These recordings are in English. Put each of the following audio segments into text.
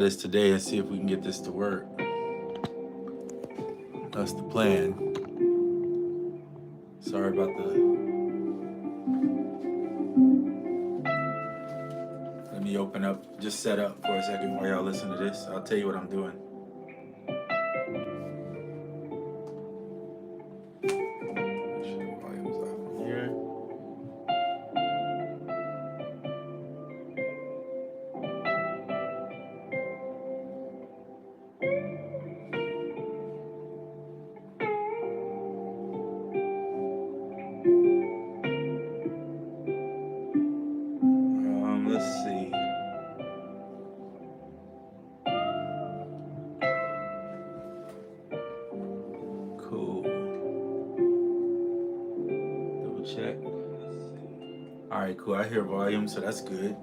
this today and see if we can get this to work. That's the plan. Sorry about the. Let me open up, just set up for a second while y'all listen to this. I'll tell you what I'm doing. Make sure the volume's off from here. Let's see. Cool. Double check. All right, cool. I hear volume, so that's good.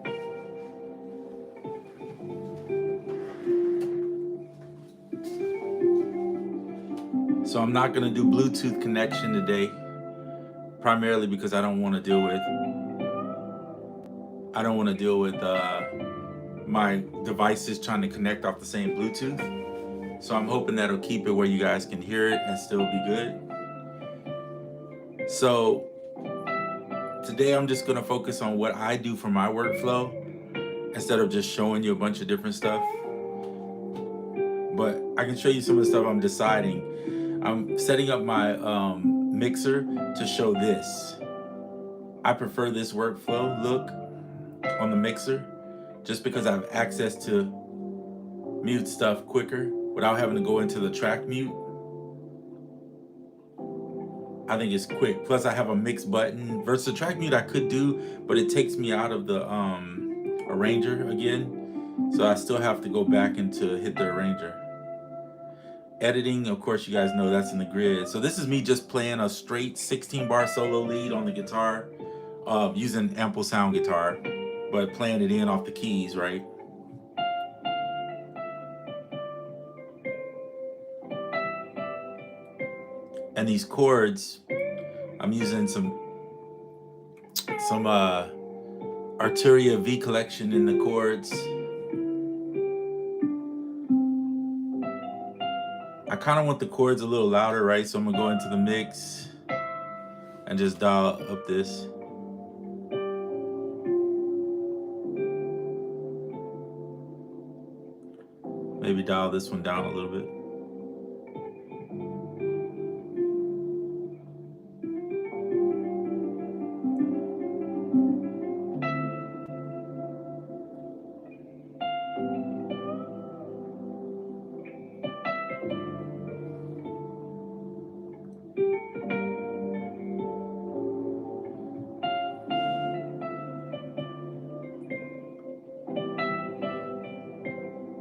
So I'm not gonna do Bluetooth connection today, primarily because I don't want to deal with my devices trying to connect off the same Bluetooth. So I'm hoping that'll keep it where you guys can hear it and still be good. So today I'm just gonna focus on what I do for my workflow instead of just showing you a bunch of different stuff. But I can show you some of the stuff I'm deciding. I'm setting up my mixer to show this. I prefer this workflow look on the mixer just because I have access to mute stuff quicker without having to go into the track mute. I think it's quick. Plus I have a mix button versus the track mute I could do, but it takes me out of the arranger again. So I still have to go back into hit the arranger. Editing, of course, you guys know that's in the grid. So this is me just playing a straight 16 bar solo lead on the guitar, using ample sound guitar, but playing it in off the keys, right? And these chords, I'm using some Arturia V collection in the chords. I kind of want the chords a little louder, right? So I'm gonna go into the mix and just dial up this. Maybe dial this one down a little bit.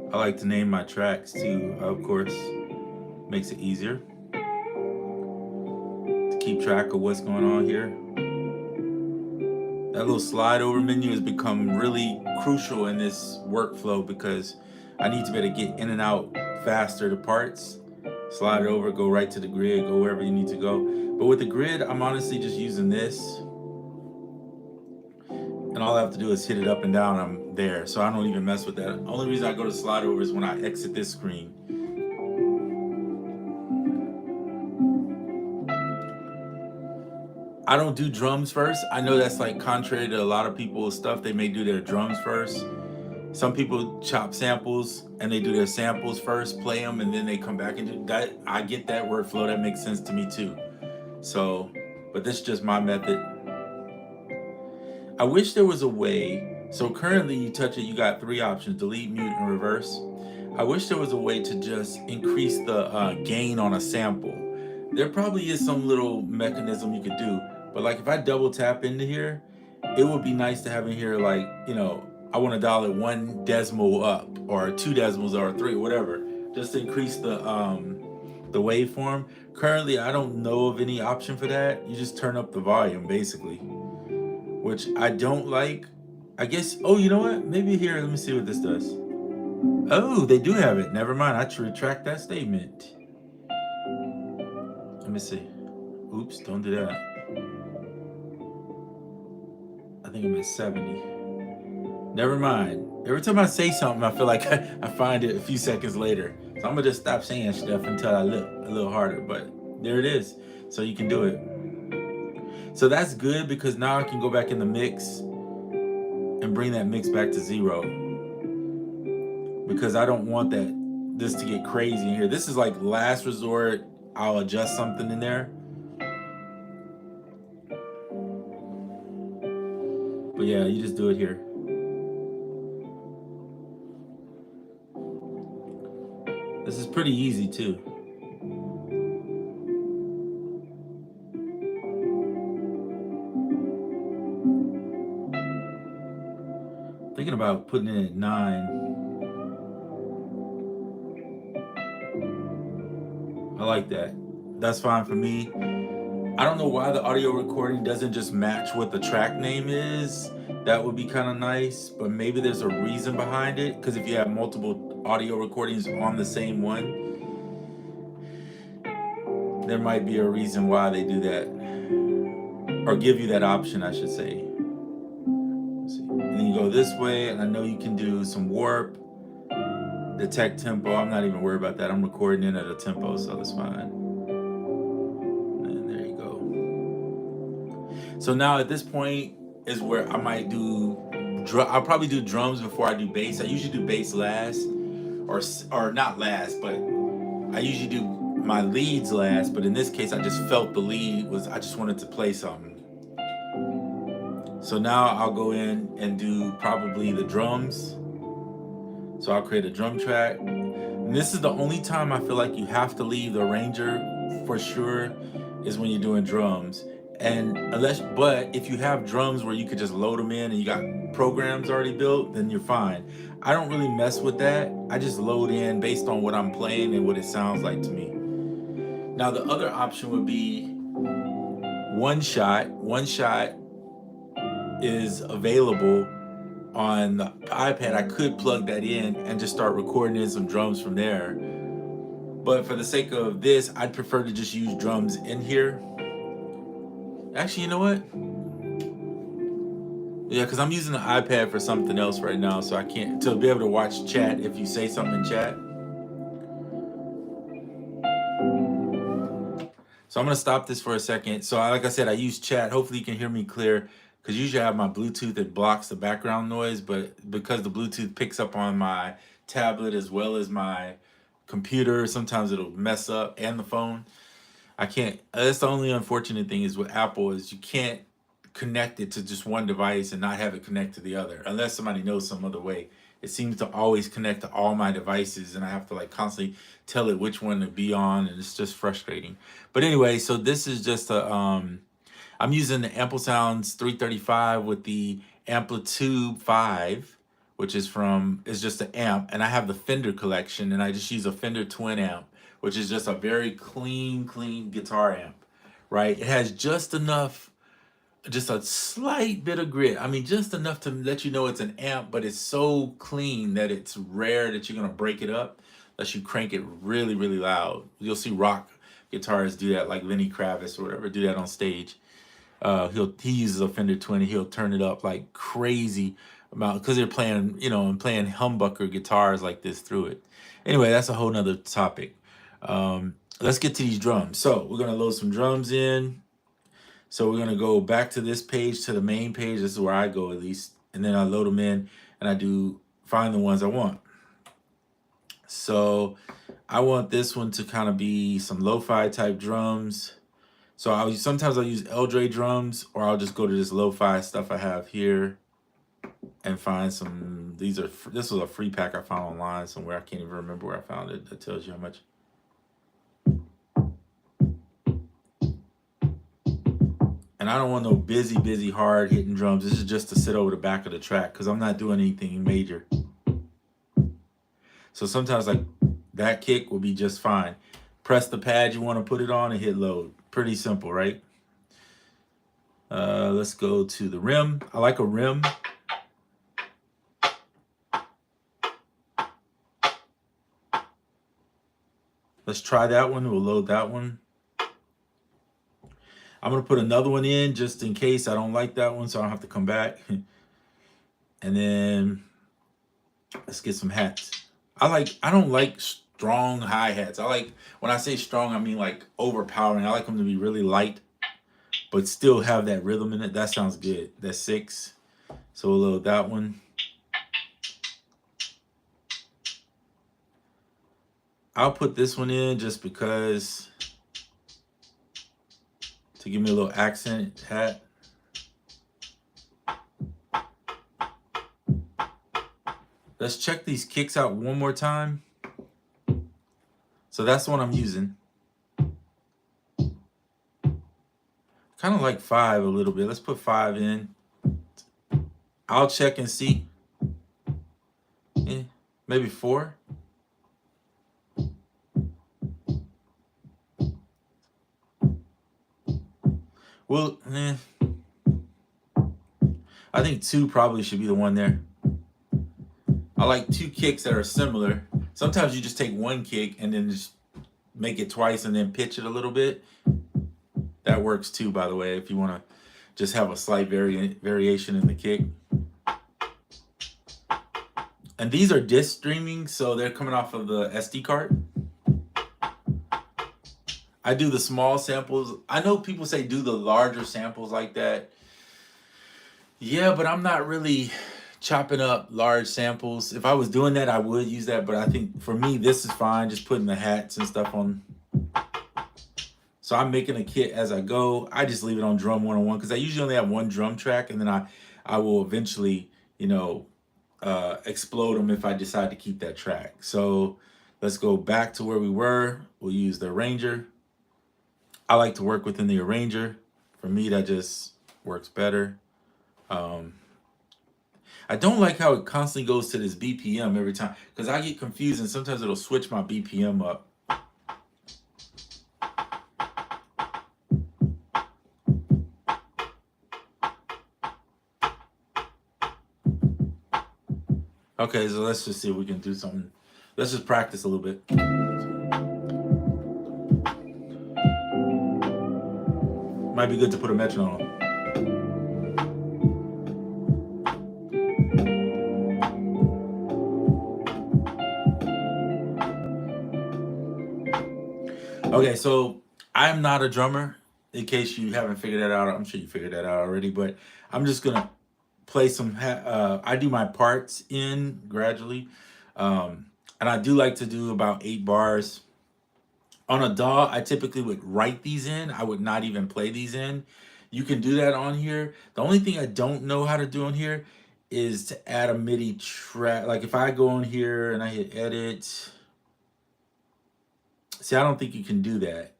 I like to name my tracks too, of course. Makes it easier to keep track of what's going on here. That little slide over menu has become really crucial in this workflow because I need to be able to get in and out faster to parts. Slide it over, go right to the grid, go wherever you need to go. But with the grid, I'm honestly just using this. And all I have to do is hit it up and down, I'm there. So I don't even mess with that. The only reason I go to slide over is when I exit this screen. I don't do drums first. I know that's like contrary to a lot of people's stuff. They may do their drums first. Some people chop samples and they do their samples first, play them, and then they come back and do that. I get that workflow. That makes sense to me too. So, but this is just my method. I wish there was a way. So currently you touch it, you got three options: delete, mute, and reverse. I wish there was a way to just increase the gain on a sample. There probably is some little mechanism you could do, but like if I double tap into here, it would be nice to have in here, like, you know, I want to dial it 1 decimal up or 2 decimals or 3, whatever, just to increase the waveform. Currently, I don't know of any option for that. You just turn up the volume basically, which I don't like. I guess, oh, you know what? Maybe here, let me see what this does. Oh, they do have it. Never mind. I should retract that statement. Let me see. Oops, don't do that. I think I'm at 70. Never mind. Every time I say something, I feel like I find it a few seconds later. So I'm gonna just stop saying stuff until I look a little harder. But there it is. So you can do it. So that's good because now I can go back in the mix and bring that mix back to 0. Because I don't want this to get crazy in here. This is like last resort. I'll adjust something in there. But yeah, you just do it here. This is pretty easy too. Thinking about putting it at 9. I like that. That's fine for me. I don't know why the audio recording doesn't just match what the track name is. That would be kind of nice, but maybe there's a reason behind it. Because if you have multiple audio recordings on the same one, there might be a reason why they do that. Or give you that option, I should say. Let's see. And then you go this way, and I know you can do some warp, detect tempo. I'm not even worried about that. I'm recording in at a tempo, so that's fine. And there you go. So now at this point is where I might do, I'll probably do drums before I do bass. I usually do bass last, or not last, but I usually do my leads last. But in this case, I just felt the lead I just wanted to play something. So now I'll go in and do probably the drums. So I'll create a drum track. And this is the only time I feel like you have to leave the arranger for sure, is when you're doing drums. And but if you have drums where you could just load them in and you got programs already built, then you're fine. I don't really mess with that. I just load in based on what I'm playing and what it sounds like to me. Now the other option would be one shot. One shot is available on the iPad. I could plug that in and just start recording in some drums from there. But for the sake of this, I'd prefer to just use drums in here. Actually, you know what? Yeah, because I'm using the iPad for something else right now, so I can't, to be able to watch chat if you say something in chat. So I'm going to stop this for a second. So like I said, I use chat. Hopefully you can hear me clear, because usually I have my Bluetooth that blocks the background noise, but because the Bluetooth picks up on my tablet as well as my computer, sometimes it'll mess up, and the phone. I can't, that's the only unfortunate thing is with Apple, is you can't connect it to just one device and not have it connect to the other, unless somebody knows some other way. It seems to always connect to all my devices, and I have to like constantly tell it which one to be on, and it's just frustrating. But anyway, so this is just a, I'm using the Ample Sounds 335 with the Amplitude 5, which is just an amp, and I have the Fender collection, and I just use a Fender twin amp, which is just a very clean guitar amp, right? It has just enough, just a slight bit of grit. I mean, just enough to let you know it's an amp, but it's so clean that it's rare that you're gonna break it up unless you crank it really, really loud. You'll see rock guitarists do that, like Lenny Kravitz or whatever, do that on stage. He uses a Fender 20. He'll turn it up like crazy about, because they're playing, and playing humbucker guitars like this through it. Anyway, that's a whole nother topic. Let's get to these drums. So we're gonna load some drums in. So we're gonna go back to this page, to the main page. This is where I go at least, and then I load them in, and I find the ones I want. So I want this one to kind of be some lo-fi type drums. So sometimes I'll use Eldre drums, or I'll just go to this lo-fi stuff I have here and find some. This was a free pack I found online somewhere. I can't even remember where I found it. That tells you how much. And I don't want no busy, hard hitting drums. This is just to sit over the back of the track, because I'm not doing anything major. So sometimes like that kick will be just fine. Press the pad you want to put it on and hit load. Pretty simple, right? Let's go to the rim. I like a rim. Let's try that one. We'll load that one. I'm going to put another one in just in case I don't like that one, so I don't have to come back. And then let's get some hats. I don't like strong hi-hats. I like, when I say strong, I mean like overpowering. I like them to be really light, but still have that rhythm in it. That sounds good. That's 6. So we'll load that one. I'll put this one in just because, to give me a little accent hat. Let's check these kicks out one more time. So that's the one I'm using. Kind of like 5 a little bit. Let's put 5 in. I'll check and see. Maybe 4. Well, I think 2 probably should be the one there. I like 2 kicks that are similar. Sometimes you just take 1 kick and then just make it twice and then pitch it a little bit. That works too, by the way, if you want to just have a slight variation in the kick. And these are disc streaming, so they're coming off of the SD card. I do the small samples. I know people say do the larger samples like that. Yeah, but I'm not really chopping up large samples. If I was doing that, I would use that. But I think for me, this is fine. Just putting the hats and stuff on. So I'm making a kit as I go. I just leave it on drum 101 because I usually only have 1 drum track, and then I will eventually, you know, explode them if I decide to keep that track. So let's go back to where we were. We'll use the arranger. I like to work within the arranger. For me, that just works better. I don't like how it constantly goes to this BPM every time because I get confused and sometimes it'll switch my BPM up. Okay, so let's just see if we can do something. Let's just practice a little bit. Might be good to put a metronome. Okay, so I'm not a drummer, in case you haven't figured that out. I'm sure you figured that out already, but I'm just gonna play some, I do my parts in gradually. And I do like to do about 8 bars. On a DAW, I typically would write these in. I would not even play these in. You can do that on here. The only thing I don't know how to do on here is to add a MIDI track. Like if I go on here and I hit edit, see, I don't think you can do that.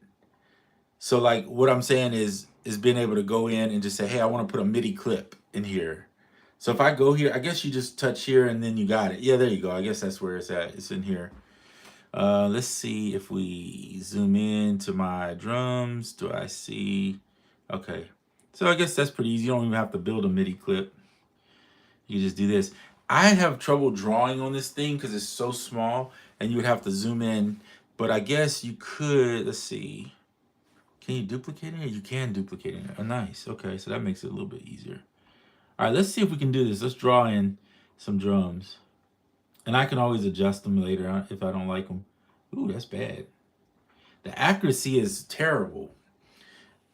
So like what I'm saying is being able to go in and just say, hey, I want to put a MIDI clip in here. So if I go here, I guess you just touch here and then you got it. Yeah, there you go. I guess that's where it's at. It's in here. Let's see if we zoom in to my drums. Do I see? Okay. So I guess that's pretty easy. You don't even have to build a MIDI clip. You just do this. I have trouble drawing on this thing because it's so small and you would have to zoom in. But I guess you could, let's see. Can you duplicate it? You can duplicate it. Oh, nice. Okay, so that makes it a little bit easier. All right, let's see if we can do this. Let's draw in some drums. And I can always adjust them later if I don't like them. Ooh, that's bad. The accuracy is terrible.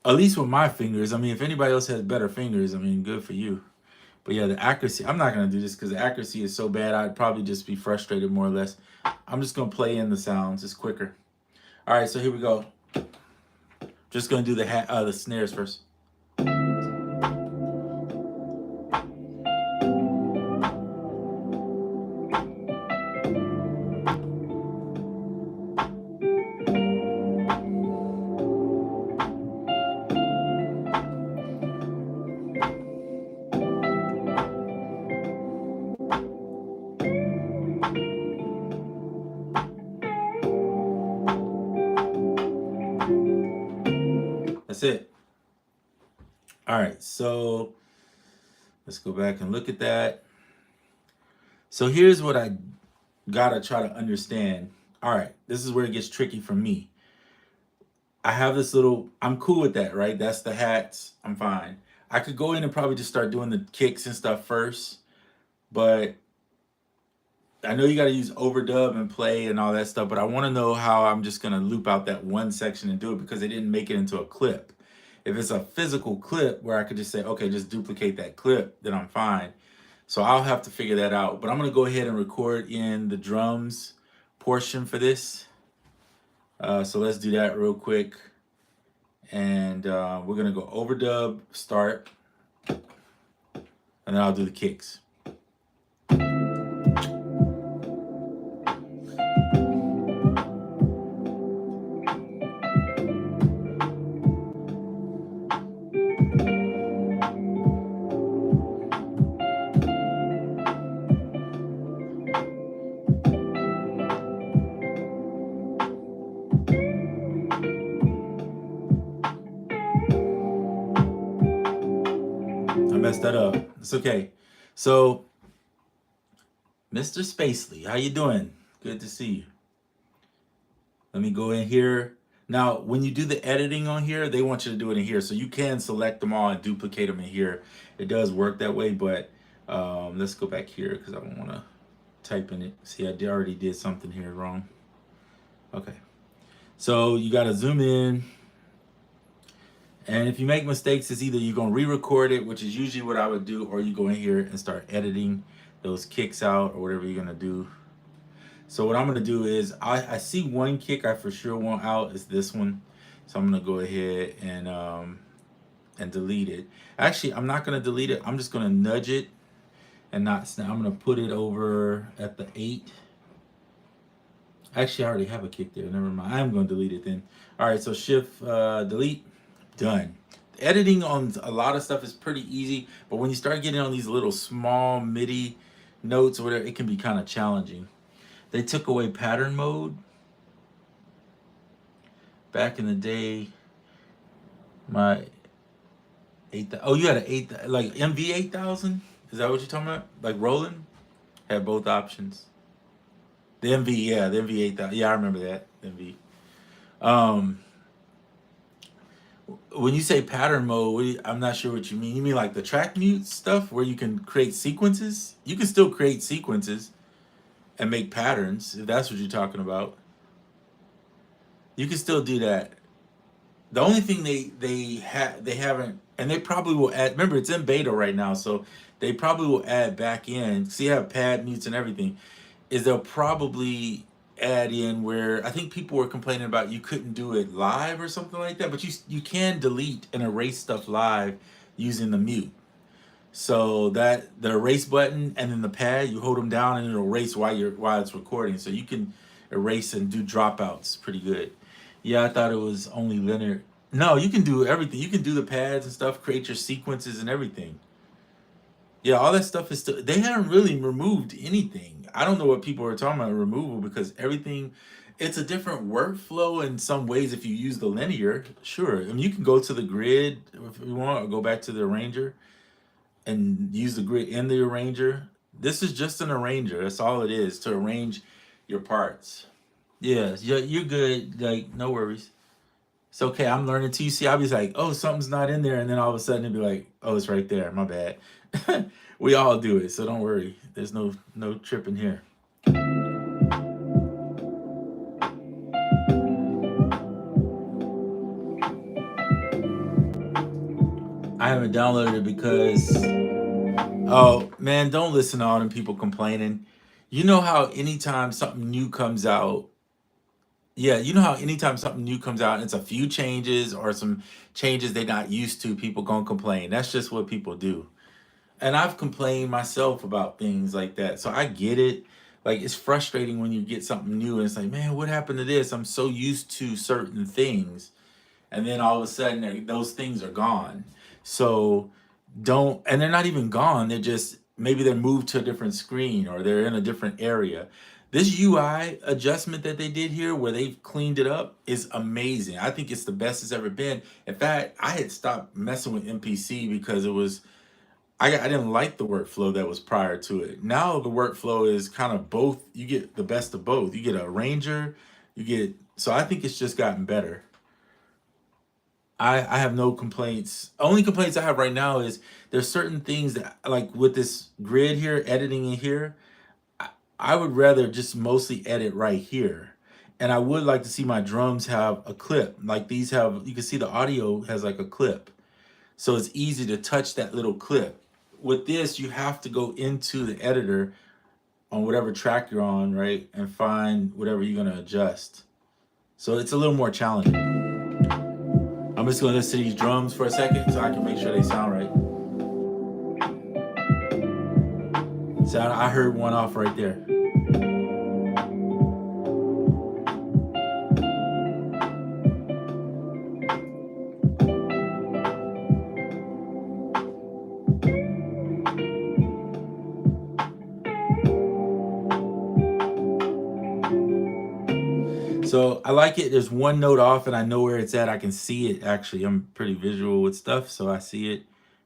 At least with my fingers. I mean, if anybody else has better fingers, I mean, good for you. But yeah, the accuracy, I'm not going to do this because the accuracy is so bad. I'd probably just be frustrated more or less. I'm just going to play in the sounds. It's quicker. All right, so here we go. Just going to do the snares first. That's it. All right, so let's go back and look at that. So here's what I gotta try to understand. All right, this is where it gets tricky for me. I have this little, I'm cool with that, right? That's the hats, I'm fine. I could go in and probably just start doing the kicks and stuff first. But I know you got to use overdub and play and all that stuff, but I want to know how I'm just going to loop out that one section and do it because they didn't make it into a clip. If it's a physical clip where I could just say, okay, just duplicate that clip, then I'm fine. So I'll have to figure that out. But I'm going to go ahead and record in the drums portion for this. So let's do that real quick. And we're going to go overdub, start, and then I'll do the kicks. I messed that up. It's okay. So, Mr. Spacely, how you doing? Good to see you. Let me go in here. Now, when you do the editing on here, they want you to do it in here. So you can select them all and duplicate them in here. It does work that way, but let's go back here because I don't want to type in it. See, I already did something here wrong. Okay. So you got to zoom in. And if you make mistakes, it's either you're going to re-record it, which is usually what I would do, or you go in here and start editing those kicks out or whatever you're going to do. So what I'm going to do is, I see one kick I for sure want out is this one. So I'm going to go ahead and delete it. Actually, I'm not going to delete it. I'm just going to nudge it and not snap. I'm going to put it over at the 8. Actually, I already have a kick there. Never mind. I'm going to delete it then. All right, so shift, delete. Done. Editing on a lot of stuff is pretty easy, but when you start getting on these little small MIDI notes or whatever, it can be kind of challenging. They took away pattern mode. Back in the day, my 8, oh, you had an 8, like MV 8000? Is that what you're talking about? Like Roland? Had both options. The MV, yeah, the MV 8000. Yeah, I remember that. MV. When you say pattern mode, I'm not sure what you mean. You mean like the track mute stuff where you can create sequences? You can still create sequences and make patterns, if that's what you're talking about. You can still do that. The only thing they haven't, and they probably will add. Remember, it's in beta right now, so they probably will add back in. See, you have pad mutes and everything. Is they'll probably add in where I think people were complaining about you couldn't do it live or something like that, but you can delete and erase stuff live using the mute. So that the erase button and then the pad, you hold them down and it'll erase while it's recording. So you can erase and do dropouts pretty good. Yeah, I thought it was only linear. No, you can do everything. You can do the pads and stuff, create your sequences and everything. Yeah, all that stuff is still, they haven't really removed anything. I don't know what people are talking about removal because everything, it's a different workflow in some ways if you use the linear. Sure. I mean, you can go to the grid if you want or go back to the arranger and use the grid in the arranger. This is just an arranger. That's all it is, to arrange your parts. Yeah, you're good. Like, no worries. It's okay. I'm learning too. See, I'll be like, oh, something's not in there. And then all of a sudden it'd be like, oh, it's right there. My bad. We all do it. So don't worry. There's no tripping here. I haven't downloaded it because, oh, man, don't listen to all them people complaining. You know how anytime something new comes out, yeah, you know how anytime something new comes out and it's a few changes or some changes they're not used to, people gonna complain. That's just what people do. And I've complained myself about things like that. So I get it. Like, it's frustrating when you get something new and it's like, man, what happened to this? I'm so used to certain things. And then all of a sudden those things are gone. So don't, and they're not even gone. They're just, maybe they're moved to a different screen or they're in a different area. This UI adjustment that they did here where they've cleaned it up is amazing. I think it's the best it's ever been. In fact, I had stopped messing with MPC because it was, I didn't like the workflow that was prior to it. Now the workflow is kind of both. You get the best of both. You get a arranger, so I think it's just gotten better. I have no complaints. Only complaints I have right now is there's certain things that, like with this grid here, editing in here, I would rather just mostly edit right here. And I would like to see my drums have a clip. Like these have, you can see the audio has like a clip. So it's easy to touch that little clip. With this, you have to go into the editor on whatever track you're on, right? And find whatever you're gonna adjust. So it's a little more challenging. I'm just gonna listen to these drums for a second so I can make sure they sound right. So I heard one off right there. So I like it. There's one note off and I know where it's at. I can see it actually. I'm pretty visual with stuff, so I see it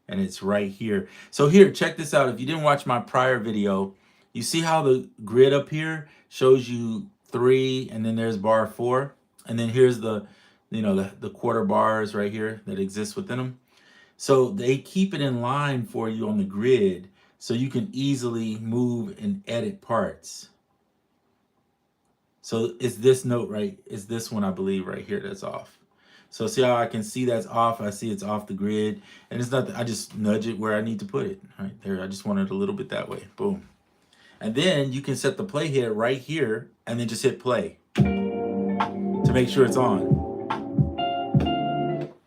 and it's right here. So here, check this out. If you didn't watch my prior video, you see how the grid up here shows you 3 and then there's bar 4. And then here's the, you know, the quarter bars right here that exist within them. So they keep it in line for you on the grid so you can easily move and edit parts. So it's this note right, it's this one I believe right here that's off. So see how I can see that's off, I see it's off the grid, and it's not, I just nudge it where I need to put it, right there. I just want it a little bit that way, boom. And then you can set the playhead right here and then just hit play to make sure it's on.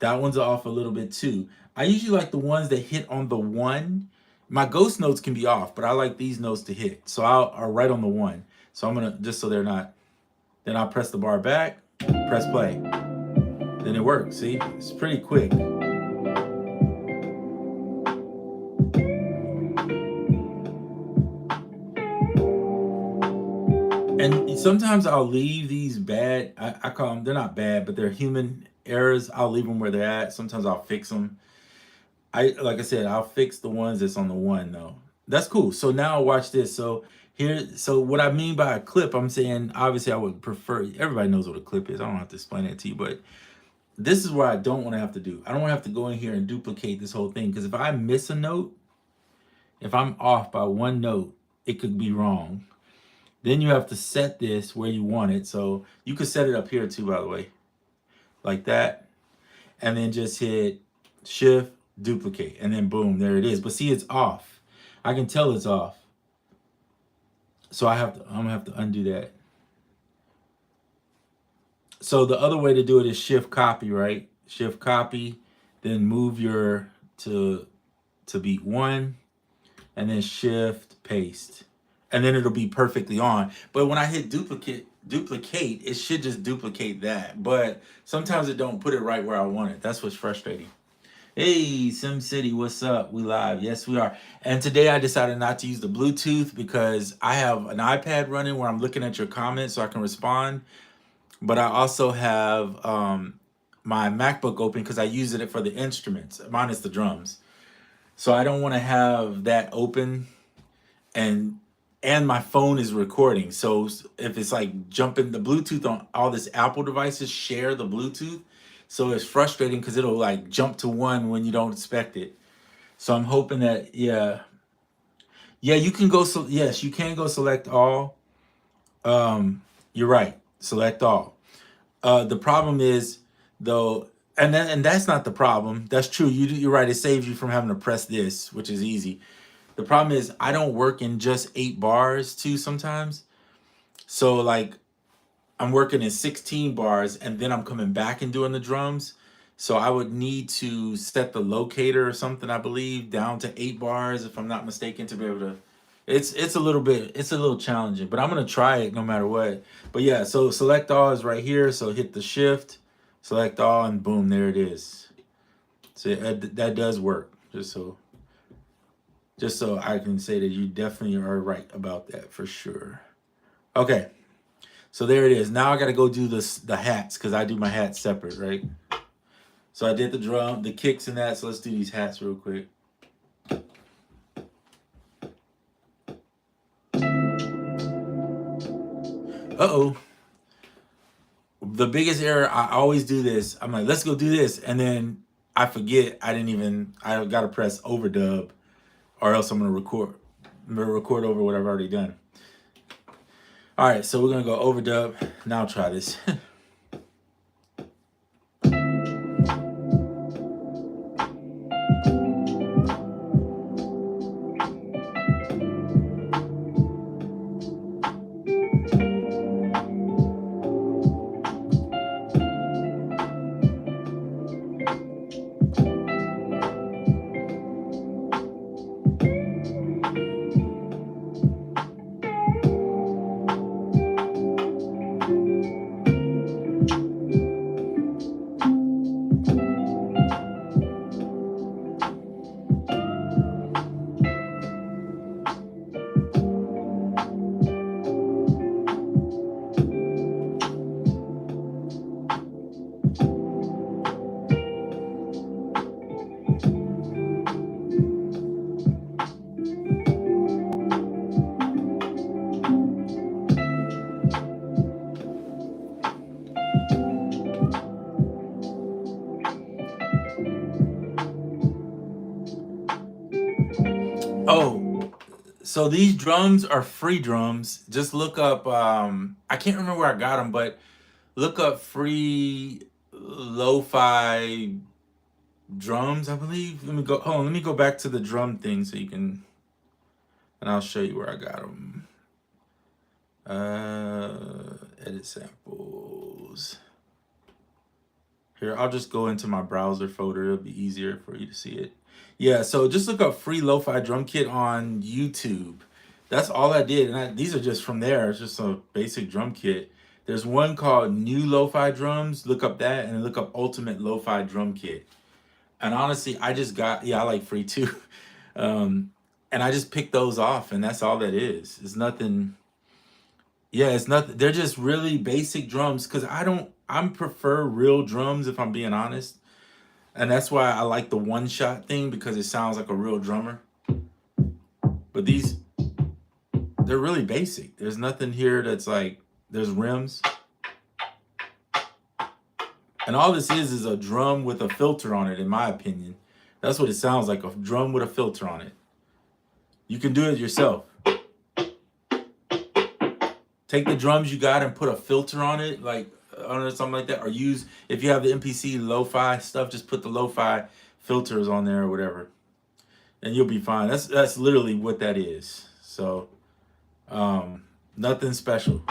That one's off a little bit too. I usually like the ones that hit on the 1. My ghost notes can be off, but I like these notes to hit. So I'll right on the 1. So I'm gonna, just so they're not, then I'll press the bar back, press play. Then it works, see? It's pretty quick. And sometimes I'll leave these bad, I call them, they're not bad, but they're human errors. I'll leave them where they're at. Sometimes I'll fix them. Like I said, I'll fix the ones that's on the 1 though. That's cool. So now watch this. So here, so what I mean by a clip, I'm saying, obviously I would prefer, everybody knows what a clip is. I don't have to explain that to you, but this is what I don't want to have to do. I don't want to have to go in here and duplicate this whole thing, because if I miss a note, if I'm off by 1 note, it could be wrong. Then you have to set this where you want it. So you could set it up here too, by the way, like that. And then just hit shift, duplicate, and then boom, there it is. But see, it's off. I can tell it's off. So I'm gonna have to undo that. So the other way to do it is shift copy, right? Shift copy, then move your to beat 1, and then shift paste. And then it'll be perfectly on. But when I hit duplicate, it should just duplicate that. But sometimes it don't put it right where I want it. That's what's frustrating. Hey, SimCity, what's up? We live. Yes, we are. And today I decided not to use the Bluetooth because I have an iPad running where I'm looking at your comments so I can respond. But I also have my MacBook open because I use it for the instruments, minus the drums. So I don't want to have that open and my phone is recording. So if it's like jumping, the Bluetooth on all this Apple devices share the Bluetooth. So it's frustrating because it'll like jump to 1 when you don't expect it. So I'm hoping that, yeah, you can go, so yes, you can go select all. You're right, select all. The problem is though, and that's not the problem. That's true. You're right. It saves you from having to press this, which is easy. The problem is I don't work in just 8 bars too sometimes. So like I'm working in 16 bars and then I'm coming back and doing the drums. So I would need to set the locator or something, I believe, down to 8 bars if I'm not mistaken, to be able to. It's a little challenging, but I'm gonna try it no matter what. But yeah, so select all is right here. So hit the shift, select all, and boom, there it is. So that does work. Just so I can say that you definitely are right about that for sure. Okay, so there it is. Now I got to go do the hats because I do my hats separate, right? So I did the drum, the kicks and that. So let's do these hats real quick. Uh-oh. The biggest error, I always do this. I'm like, let's go do this, and then I forget. I gotta press overdub, or else I'm gonna record over what I've already done. All right, so we're gonna go overdub. Now try this. Oh, so these drums are free drums. Just look up. I can't remember where I got them, but look up free lo-fi drums, I believe. Let me go. Hold on. Let me go back to the drum thing so you can, and I'll show you where I got them. Edit samples. Here, I'll just go into my browser folder. It'll be easier for you to see it. Yeah, so just look up free lo-fi drum kit on YouTube. That's all I did, and these are just from there. It's just a basic drum kit. There's one called New Lo-Fi Drums. Look up that, and then look up Ultimate Lo-Fi Drum Kit. And honestly, I just got, yeah, I like free too. And I just picked those off, and that's all that is. It's nothing. Yeah, it's nothing. They're just really basic drums because I prefer real drums if I'm being honest. And that's why I like the one shot thing because it sounds like a real drummer. But these, they're really basic. There's nothing here that's like, there's rims. And all this is a drum with a filter on it, in my opinion. That's what it sounds like, a drum with a filter on it. You can do it yourself. Take the drums you got and put a filter on it, like or something like that. Or use, if you have the MPC lo-fi stuff, just put the lo-fi filters on there or whatever. And you'll be fine. That's literally what that is. So nothing special.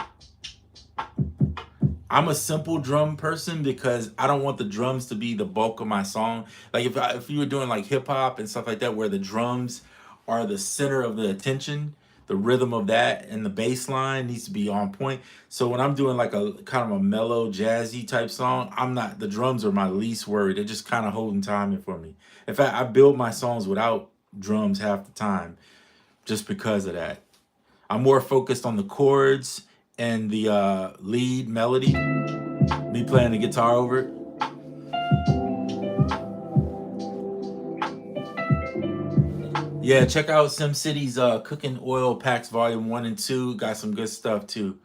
I'm a simple drum person because I don't want the drums to be the bulk of my song. Like if you were doing like hip hop and stuff like that, where the drums are the center of the attention, the rhythm of that and the bass line needs to be on point. So when I'm doing like a kind of a mellow jazzy type song, the drums are my least worry. They're just kind of holding timing for me. In fact, I build my songs without drums half the time just because of that. I'm more focused on the chords and the lead melody, me playing the guitar over it. Yeah, check out SimCity's Cooking Oil Packs Volume 1 and 2. Got some good stuff too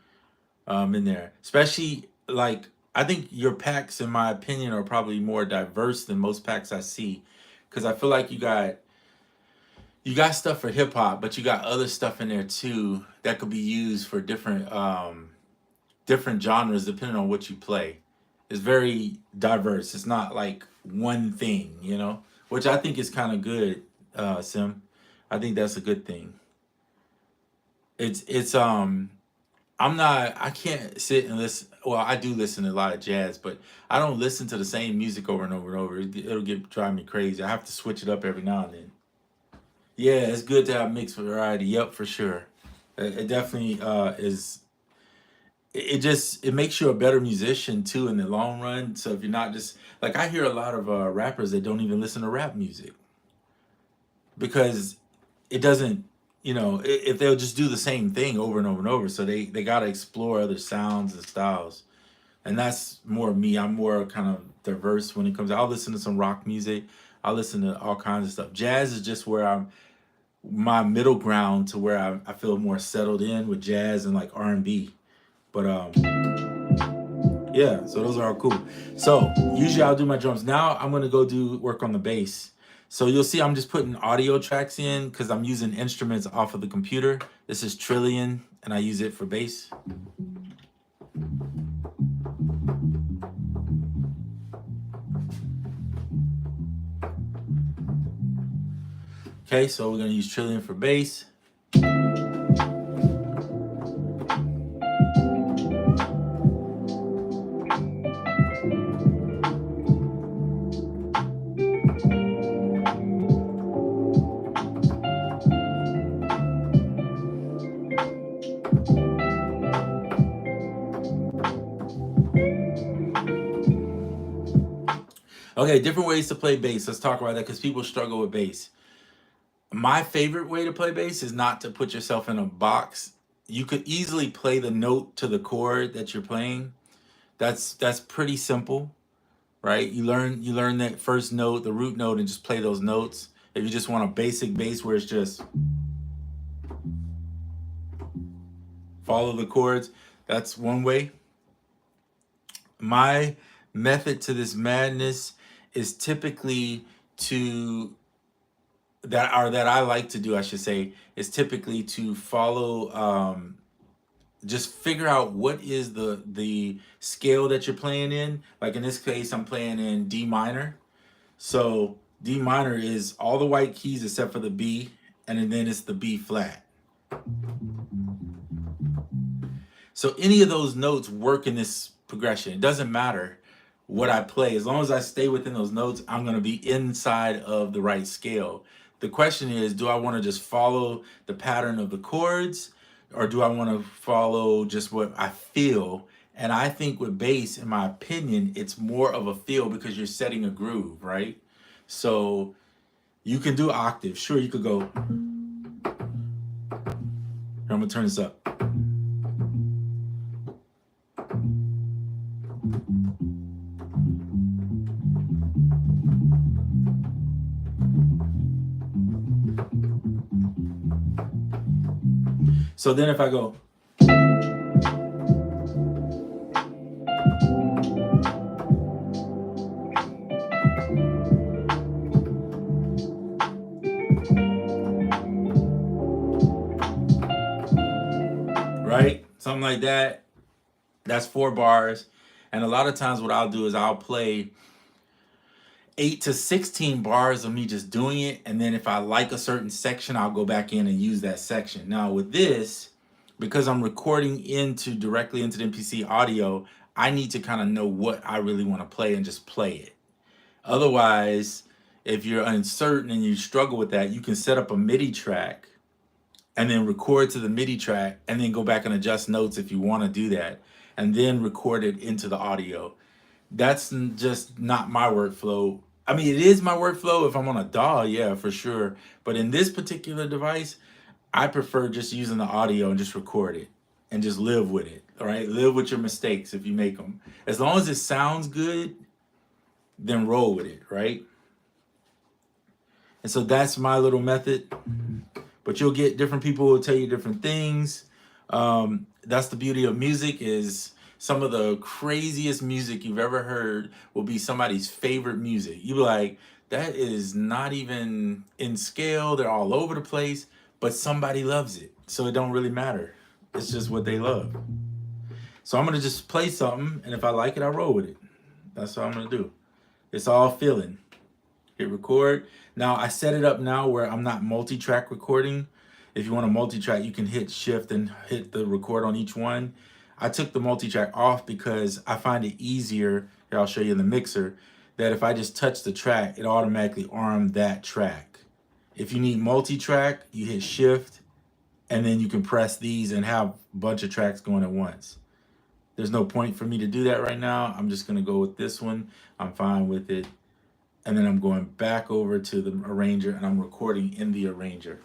in there. Especially, like, I think your packs, in my opinion, are probably more diverse than most packs I see. Because I feel like you got stuff for hip hop, but you got other stuff in there too that could be used for different different genres depending on what you play. It's very diverse. It's not like one thing, which I think is kind of good, Sim. I think that's a good thing. It's I can't sit and listen. Well, I do listen to a lot of jazz, but I don't listen to the same music over and over and over. It'll drive me crazy. I have to switch it up every now and then. Yeah, it's good to have mixed variety. Yep, for sure. It definitely is. It makes you a better musician too in the long run. So if you're not just like, I hear a lot of rappers that don't even listen to rap music because it doesn't, if they'll just do the same thing over and over and over. So they got to explore other sounds and styles. And that's more me. I'm more kind of diverse when it comes. I'll listen to some rock music. I'll listen to all kinds of stuff. Jazz is just where I'm my middle ground to where I feel more settled in with jazz and like R&B. But Yeah, so those are all cool. So usually I'll do my drums. Now I'm gonna go do work on the bass. So you'll see I'm just putting audio tracks in because I'm using instruments off of the computer. This is Trillion, and I use it for bass. Okay, so we're gonna use Trillion for bass. Okay, different ways to play bass. Let's talk about that because people struggle with bass. My favorite way to play bass is not to put yourself in a box. You could easily play the note to the chord that you're playing. That's pretty simple, right? You learn that first note, the root note, and just play those notes. If you just want a basic bass where it's just follow the chords, that's one way. My method to this madness is typically to that I like to do, I should say, is typically to follow just figure out what is the scale that you're playing in. Like in this case, I'm playing in D minor. So D minor is all the white keys except for the B, and then it's the B flat. So any of those notes work in this progression. It doesn't matter what I play. As long as I stay within those notes, I'm going to be inside of the right scale. The question is, do I want to just follow the pattern of the chords, or do I want to follow just what I feel? And I think with bass, in my opinion, it's more of a feel because you're setting a groove, right? So you can do octaves. Sure, you could go. Here, I'm going to turn this up. So then if I go, right? Something like that. That's 4 bars. And a lot of times what I'll do is I'll play 8 to 16 bars of me just doing it, and then if I like a certain section, I'll go back in and use that section. Now with this, because I'm recording directly into the MPC audio, I need to kind of know what I really want to play and just play it. Otherwise, if you're uncertain and you struggle with that, you can set up a MIDI track and then record to the MIDI track and then go back and adjust notes if you want to do that, and then record it into the audio. That's just not my workflow. I mean, it is my workflow if I'm on a DAW, yeah, for sure. But in this particular device, I prefer just using the audio and just record it and just live with it, all right? Live with your mistakes if you make them. As long as it sounds good, then roll with it, right? And so that's my little method. But you'll get different people who will tell you different things. That's the beauty of music, is some of the craziest music you've ever heard will be somebody's favorite music. You'll be like, that is not even in scale. They're all over the place, but somebody loves it. So it don't really matter. It's just what they love. So I'm going to just play something, and if I like it, I roll with it. That's what I'm going to do. It's all feeling. Hit record. Now I set it up now where I'm not multi-track recording. If you want to multi-track, you can hit shift and hit the record on each one. I took the multi-track off because I find it easier, here I'll show you in the mixer, that if I just touch the track, it automatically armed that track. If you need multi-track, you hit shift, and then you can press these and have a bunch of tracks going at once. There's no point for me to do that right now. I'm just gonna go with this one. I'm fine with it. And then I'm going back over to the arranger and I'm recording in the arranger.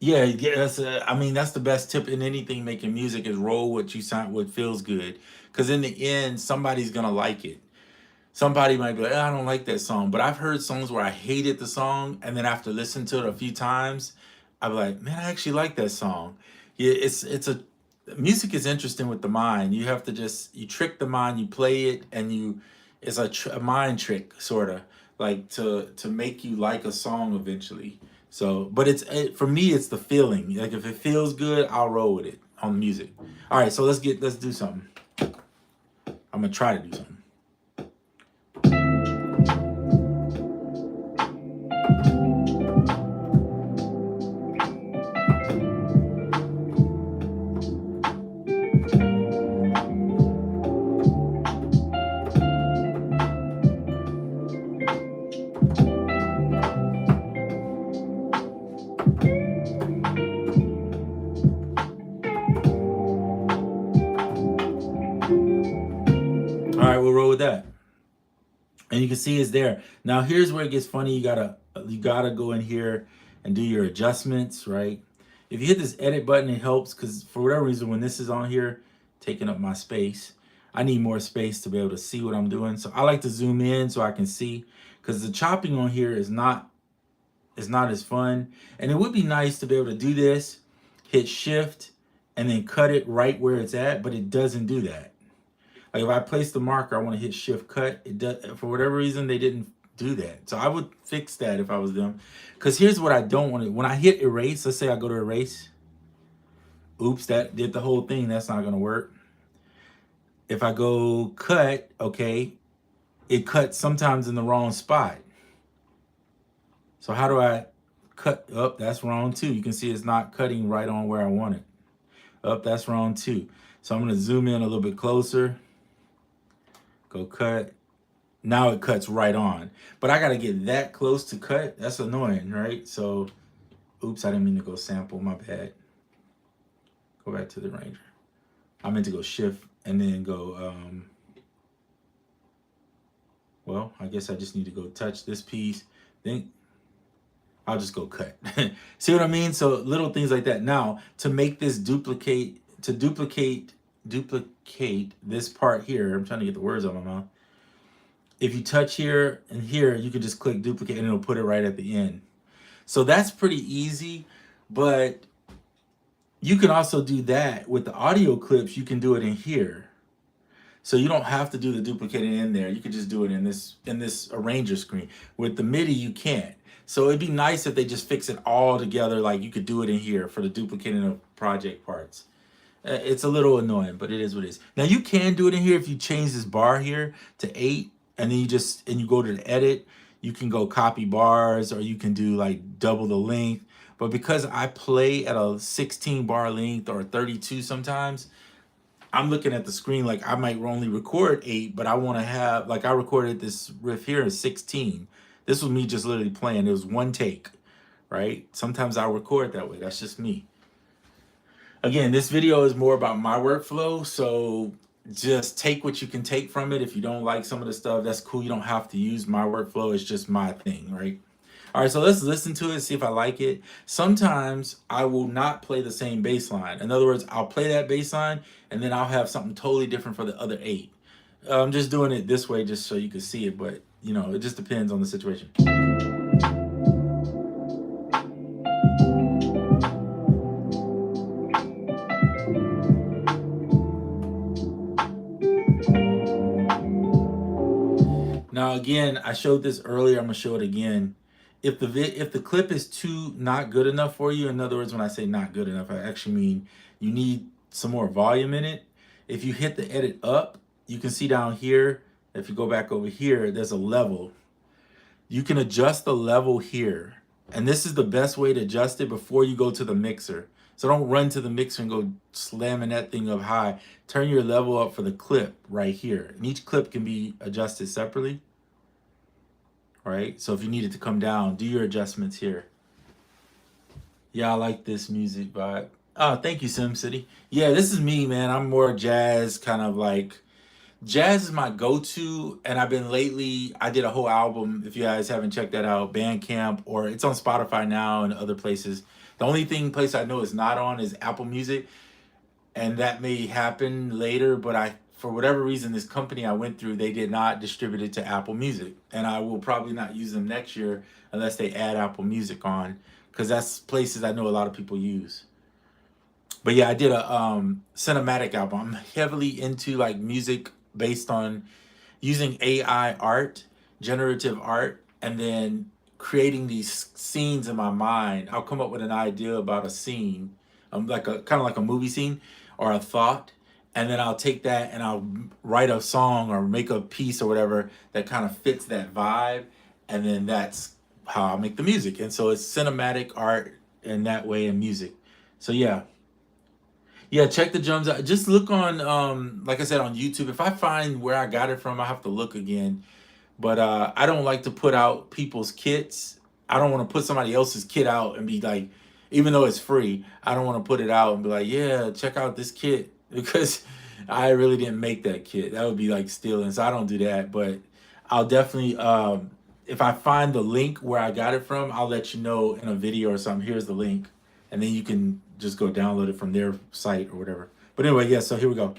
Yeah, I mean, that's the best tip in anything making music, is roll what you sound, what feels good. Because in the end, somebody's gonna like it. Somebody might be like, I don't like that song. But I've heard songs where I hated the song, and then after listening to it a few times, I'm like, man, I actually like that song. Yeah, music is interesting with the mind. You have to just, you trick the mind, you play it, and it's a mind trick, sort of, like to make you like a song eventually. So, but for me, it's the feeling. Like if it feels good, I'll roll with it on music. All right, so let's do something. I'm gonna try to do something. All right, we'll roll with that. And you can see it's there. Now here's where it gets funny. You gotta go in here and do your adjustments, right? If you hit this edit button, it helps because for whatever reason, when this is on here, taking up my space, I need more space to be able to see what I'm doing. So I like to zoom in so I can see, because the chopping on here is not as fun. And it would be nice to be able to do this, hit shift, and then cut it right where it's at, but it doesn't do that. Like if I place the marker, I want to hit shift cut. It does, for whatever reason, they didn't do that. So I would fix that if I was them. Because here's what I don't want to, when I hit erase, let's say I go to erase. Oops, that did the whole thing. That's not going to work. If I go cut, okay, it cuts sometimes in the wrong spot. So how do I cut? Oh, that's wrong too. You can see it's not cutting right on where I want it. Oh, that's wrong too. So I'm going to zoom in a little bit closer. Go cut. Now it cuts right on. But I got to get that close to cut. That's annoying, right? So, oops, I didn't mean to go sample. My bad. Go back to the Ranger. I meant to go shift and then go, well, I guess I just need to go touch this piece. Then I'll just go cut. See what I mean? So little things like that. Now, to make this duplicate this part here, I'm trying to get the words out of my mouth. If you touch here and here, you can just click duplicate and it'll put it right at the end. So that's pretty easy, but you can also do that with the audio clips. You can do it in here. So you don't have to do the duplicating in there. You can just do it in this arranger screen. With the MIDI, you can't. So it'd be nice if they just fix it all together. Like you could do it in here for the duplicating of project parts. It's a little annoying, but it is what it is. Now you can do it in here if you change this bar here to 8, and then you go to the edit. You can go copy bars, or you can do like double the length. But because I play at a 16 bar length or 32 sometimes, I'm looking at the screen like I might only record 8, but I want to have, like I recorded this riff here at 16. This was me just literally playing. It was one take, right? Sometimes I record that way. That's just me. Again, this video is more about my workflow, so just take what you can take from it. If you don't like some of the stuff, that's cool. You don't have to use my workflow. It's just my thing, right? All right, so let's listen to it, see if I like it. Sometimes I will not play the same bass line. In other words, I'll play that bass line, and then I'll have something totally different for the other 8. I'm just doing it this way just so you can see it, but, you know, it just depends on the situation. Now, again, I showed this earlier. I'm going to show it again. If the clip is too not good enough for you, in other words, when I say not good enough, I actually mean you need some more volume in it. If you hit the edit up, you can see down here, if you go back over here, there's a level. You can adjust the level here. And this is the best way to adjust it before you go to the mixer. So don't run to the mixer and go slamming that thing up high. Turn your level up for the clip right here. And each clip can be adjusted separately. Right? So if you need it to come down, do your adjustments here. Yeah, I like this music vibe. Oh, thank you, SimCity. Yeah, this is me, man. I'm more jazz, kind of like, jazz is my go-to, and I've been lately, I did a whole album, if you guys haven't checked that out, Bandcamp, or it's on Spotify now and other places. The only place I know it's not on is Apple Music, and that may happen later, but for whatever reason, this company I went through, they did not distribute it to Apple Music, and I will probably not use them next year unless they add Apple Music on, because that's places I know a lot of people use. But yeah, I did a cinematic album. I'm heavily into like music based on using AI art, generative art, and then creating these scenes in my mind. I'll come up with an idea about a scene, like a kind of like a movie scene or a thought, and then I'll take that and I'll write a song or make a piece or whatever that kind of fits that vibe, and then that's how I make the music. And so it's cinematic art in that way in music. So yeah, yeah, check the drums out. Just look on, like I said, on YouTube. If I find where I got it from, I have to look again. But I don't like to put out people's kits. I don't want to put somebody else's kit out and be like, even though it's free, I don't want to put it out and be like, yeah, check out this kit because I really didn't make that kit. That would be like stealing. So I don't do that. But I'll definitely, if I find the link where I got it from, I'll let you know in a video or something. Here's the link. And then you can just go download it from their site or whatever. But anyway, yeah, so here we go.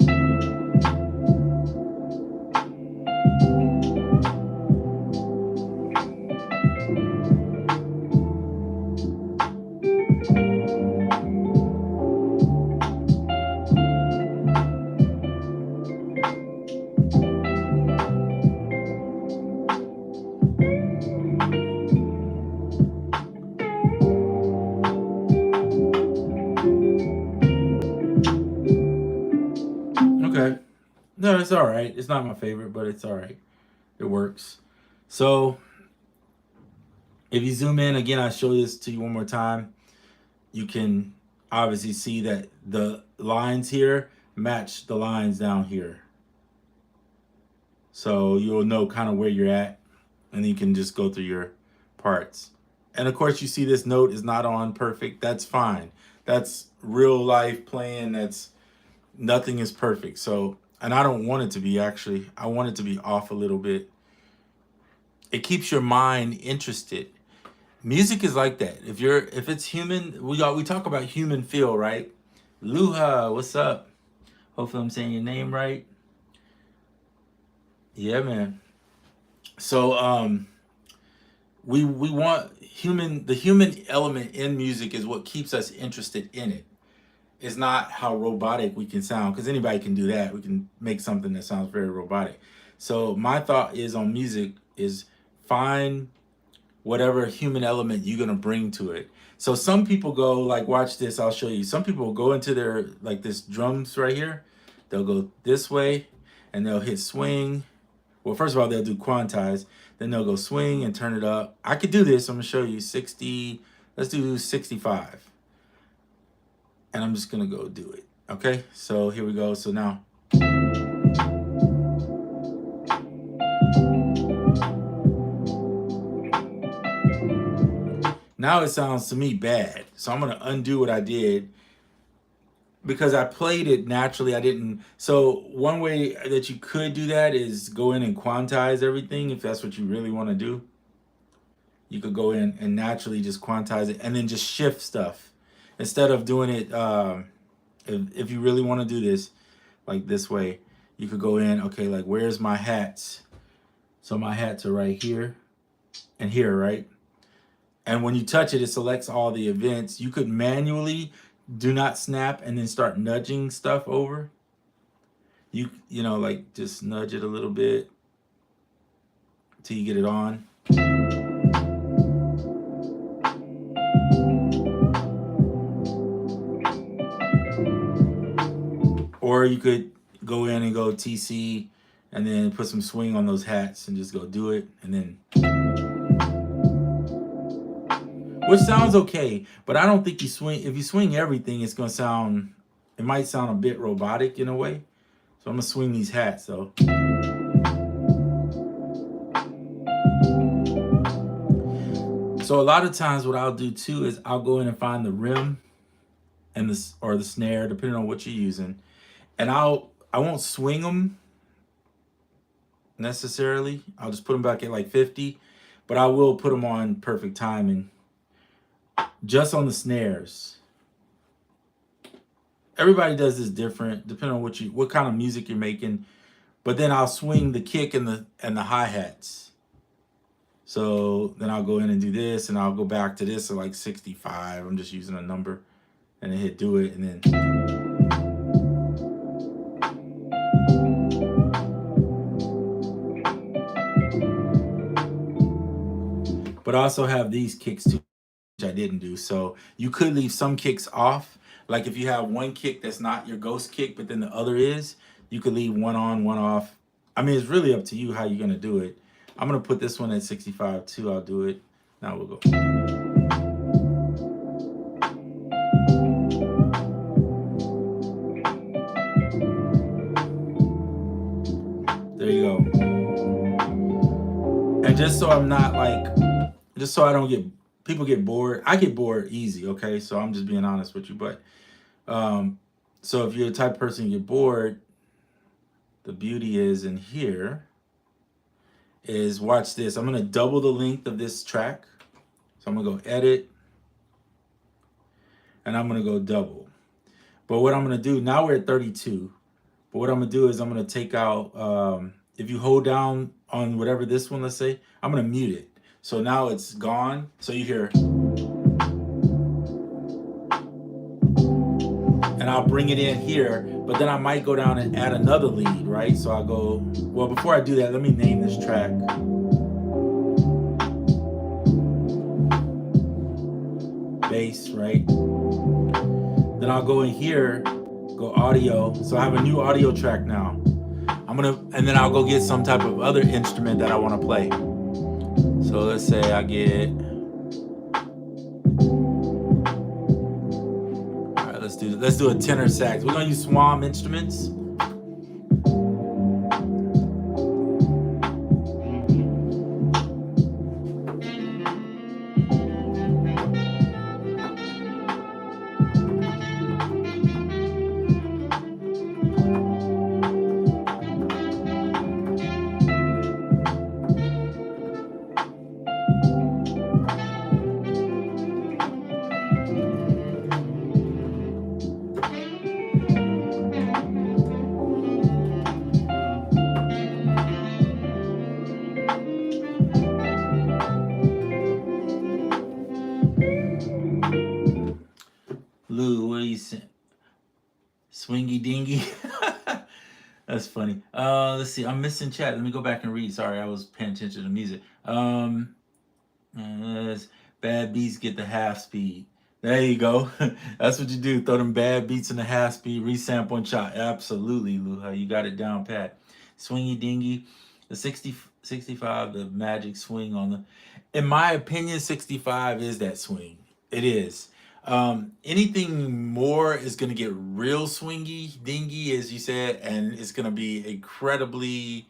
Okay. No, it's all right. It's not my favorite, but it's all right. It works. So if you zoom in again, I show this to you one more time. You can obviously see that the lines here match the lines down here. So you'll know kind of where you're at, and then you can just go through your parts. And of course, you see this note is not on perfect. That's fine. That's real life playing. That's nothing is perfect. So, and I don't want it to be actually. I want it to be off a little bit. It keeps your mind interested. Music is like that. If it's human, we talk about human feel, right? Luha, what's up? Hopefully I'm saying your name right. Yeah, man. So we want the human element in music is what keeps us interested in it. It's not how robotic we can sound, because anybody can do that. We can make something that sounds very robotic. So my thought is on music is find whatever human element you're gonna bring to it. So some people go like, watch this, I'll show you. Some people go into their like this drums right here. They'll go this way and they'll hit swing. Well, first of all, they'll do quantize. Then they'll go swing and turn it up. I could do this. I'm gonna show you 60. Let's do 65. And I'm just gonna go do it. Okay, so here we go. So now it sounds to me bad. So I'm gonna undo what I did because I played it naturally. I didn't. So one way that you could do that is go in and quantize everything if that's what you really want to do. You could go in and naturally just quantize it and then just shift stuff instead of doing it. If you really want to do this like this way, you could go in, okay, like where's my hats? So my hats are right here and here, right? And when you touch it, it selects all the events. You could manually do not snap and then start nudging stuff over. You know, like just nudge it a little bit till you get it on. Or you could go in and go TC and then put some swing on those hats and just go do it. And then, which sounds okay, but I don't think you swing, if you swing everything, it's gonna sound, it might sound a bit robotic in a way. So I'm gonna swing these hats though. So a lot of times what I'll do too is I'll go in and find the rim and the snare, depending on what you're using. And I won't swing them necessarily. I'll just put them back at like 50, but I will put them on perfect timing just on the snares. Everybody does this different depending on what kind of music you're making. But then I'll swing the kick and the hi-hats. So then I'll go in and do this and I'll go back to this at like 65. I'm just using a number. and then hit do it, and then. But I also have these kicks too, which I didn't do. So you could leave some kicks off. Like if you have one kick that's not your ghost kick, but then the other is, you could leave one on, one off. I mean, it's really up to you how you're gonna do it. I'm gonna put this one at 65 too. I'll do it. Now we'll go. There you go. And just so I'm not like, just so I don't get, people get bored. I get bored easy, okay? So I'm just being honest with you. But so if you're the type of person you get bored, the beauty is in here is, watch this. I'm gonna double the length of this track. So I'm gonna go edit, and I'm gonna go double. But what I'm gonna do, now we're at 32. But what I'm gonna do is I'm gonna take out, if you hold down on whatever this one, let's say, I'm gonna mute it. So now it's gone. So you hear, and I'll bring it in here, but then I might go down and add another lead, right? So I'll go, well, before I do that, let me name this track. Bass, right? Then I'll go in here, go audio. So I have a new audio track now. And then I'll go get some type of other instrument that I want to play. So let's say I get, all right, let's do a tenor sax. We're gonna use Swam instruments. Lou, what are you saying? Swingy dingy. That's funny. Let's see. I'm missing chat. Let me go back and read. Sorry, I was paying attention to the music. Bad beats get the half speed. There you go. That's what you do. Throw them bad beats in the half speed, resample and chop. Absolutely, Luha. You got it down pat. Swingy dingy. The 65, the magic swing on the. In my opinion, 65 is that swing. It is. Anything more is going to get real swingy, dingy, as you said, and it's going to be incredibly,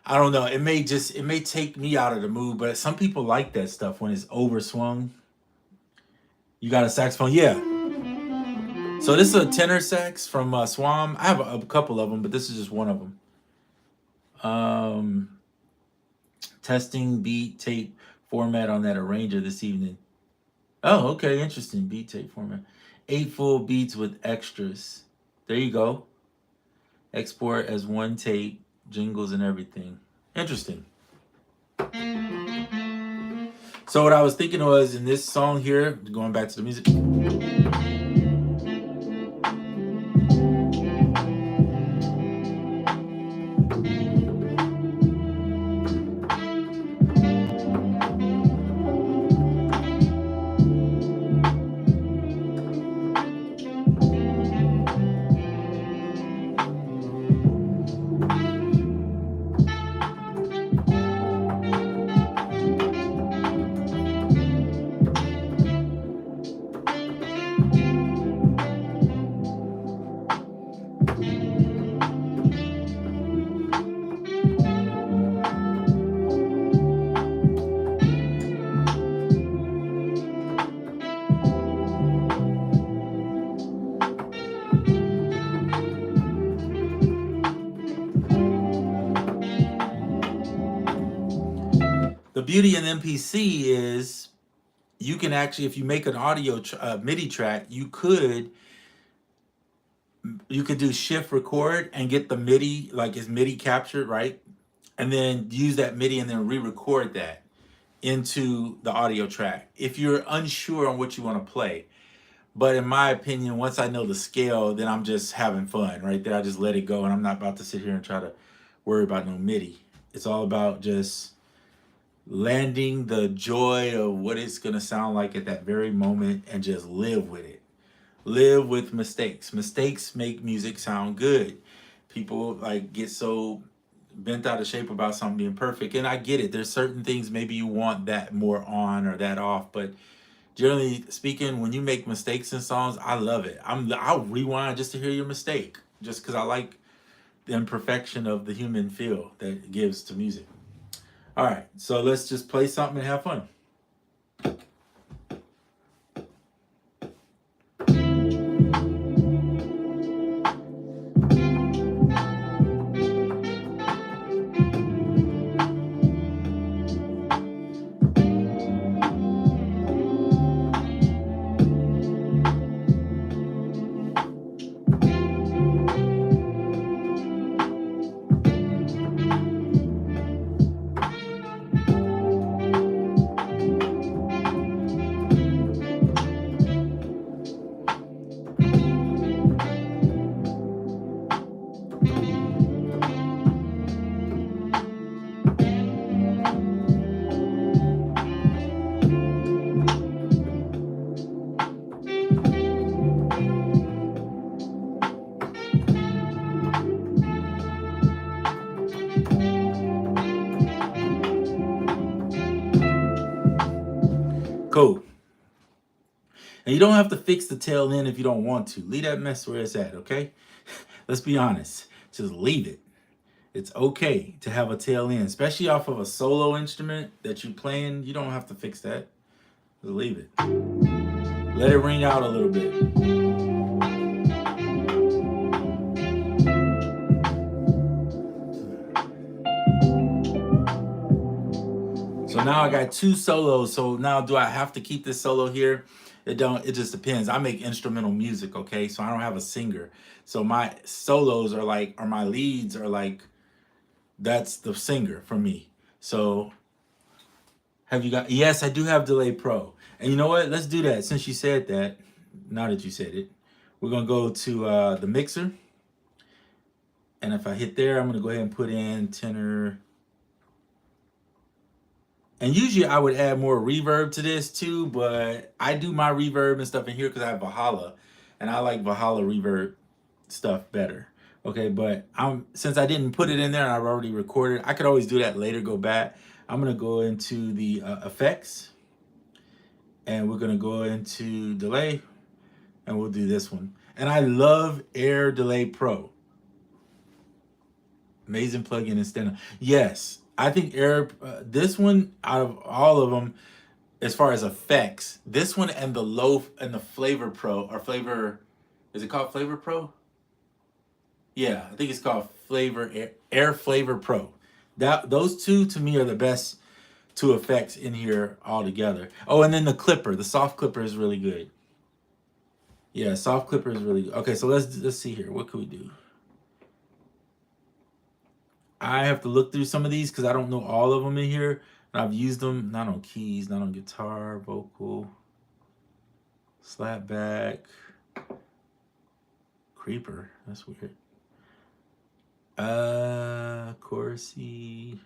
I don't know, it may take me out of the mood, but some people like that stuff when it's overswung. You got a saxophone? Yeah. So this is a tenor sax from Swam. I have a couple of them, but this is just one of them. Testing beat tape format on that arranger this evening. Oh, okay, interesting. Beat tape format. 8 full beats with extras. There you go. Export as one tape, jingles and everything. Interesting. So what I was thinking was, in this song here, going back to the music. The beauty in MPC is you can actually, if you make an audio MIDI track, you could do shift record and get the MIDI, like it's MIDI captured, right? And then use that MIDI and then re-record that into the audio track if you're unsure on what you want to play. But in my opinion, once I know the scale, then I'm just having fun right there. I just let it go, and I'm not about to sit here and try to worry about no MIDI. It's all about just landing the joy of what it's gonna sound like at that very moment and just live with it. Live with mistakes. Mistakes make music sound good. People like get so bent out of shape about something being perfect, and I get it. There's certain things maybe you want that more on or that off, but generally speaking, when you make mistakes in songs, I love it. I'll rewind just to hear your mistake, just because I like the imperfection of the human feel that it gives to music. All right, so let's just play something and have fun. Cool. And you don't have to fix the tail end if you don't want to. Leave that mess where it's at, okay? Let's be honest. Just leave it. It's okay to have a tail end, especially off of a solo instrument that you're playing. You don't have to fix that. Just leave it. Let it ring out a little bit. So now I got two solos. So now do I have to keep this solo here? It don't. It just depends. I make instrumental music, okay? So I don't have a singer. So my solos are like, or my leads are like, that's the singer for me. So have you got? Yes, I do have Delay Pro. And you know what? Let's do that. Since you said that, now that you said it, we're gonna go to the mixer. And if I hit there, I'm gonna go ahead and put in tenor. And usually I would add more reverb to this too, but I do my reverb and stuff in here because I have Valhalla, and I like Valhalla reverb stuff better. Okay, but since I didn't put it in there and I've already recorded, I could always do that later, go back. I'm gonna go into the effects, and we're gonna go into delay, and we'll do this one. And I love Air Delay Pro. Amazing plugin instead. Yes, I think this one out of all of them, as far as effects, this one and the Flavor Pro or Flavor, is it called Flavor Pro? Yeah, I think it's called Air Flavor Pro. Those two to me are the best two effects in here altogether. Oh, and then the clipper, the soft clipper is really good. Yeah, soft clipper is really good. Okay, so let's see here. What can we do? I have to look through some of these because I don't know all of them in here. And I've used them not on keys, not on guitar, vocal, slapback, creeper. That's weird. Chorusy.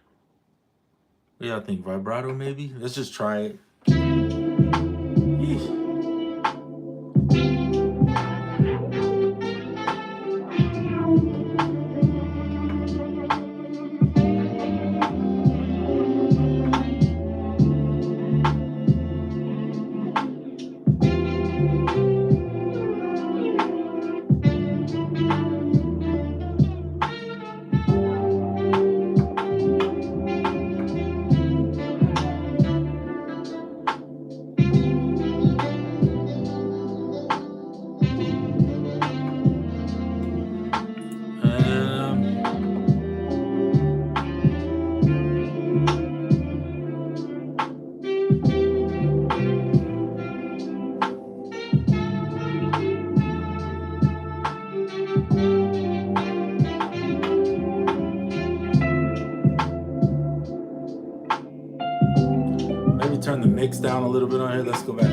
What do y'all think? Vibrato maybe? Let's just try it. Yeesh. Maybe turn the mix down a little bit on here. Let's go back.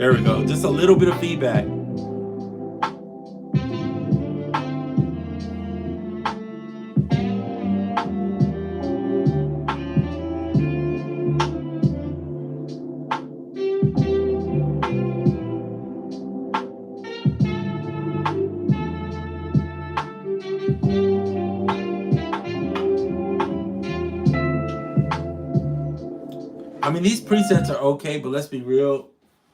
There we go. Just a little bit of feedback. I mean, these presets are okay, but let's be real.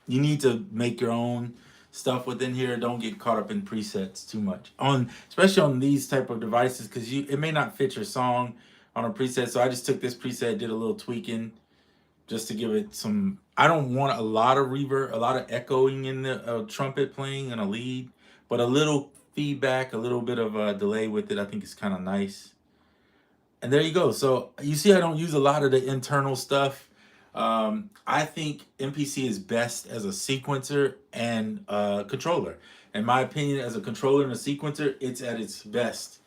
You need to make your own stuff within here. Don't get caught up in presets too much on, especially on these type of devices, because it may not fit your song on a preset. So I just took this preset, did a little tweaking just to give it some. I don't want a lot of reverb, a lot of echoing in the trumpet playing and a lead, but a little feedback, a little bit of a delay with it. I think is kind of nice. And there you go. So you see, I don't use a lot of the internal stuff. I think MPC is best as a sequencer and a controller. In my opinion, as a controller and a sequencer, it's at its best.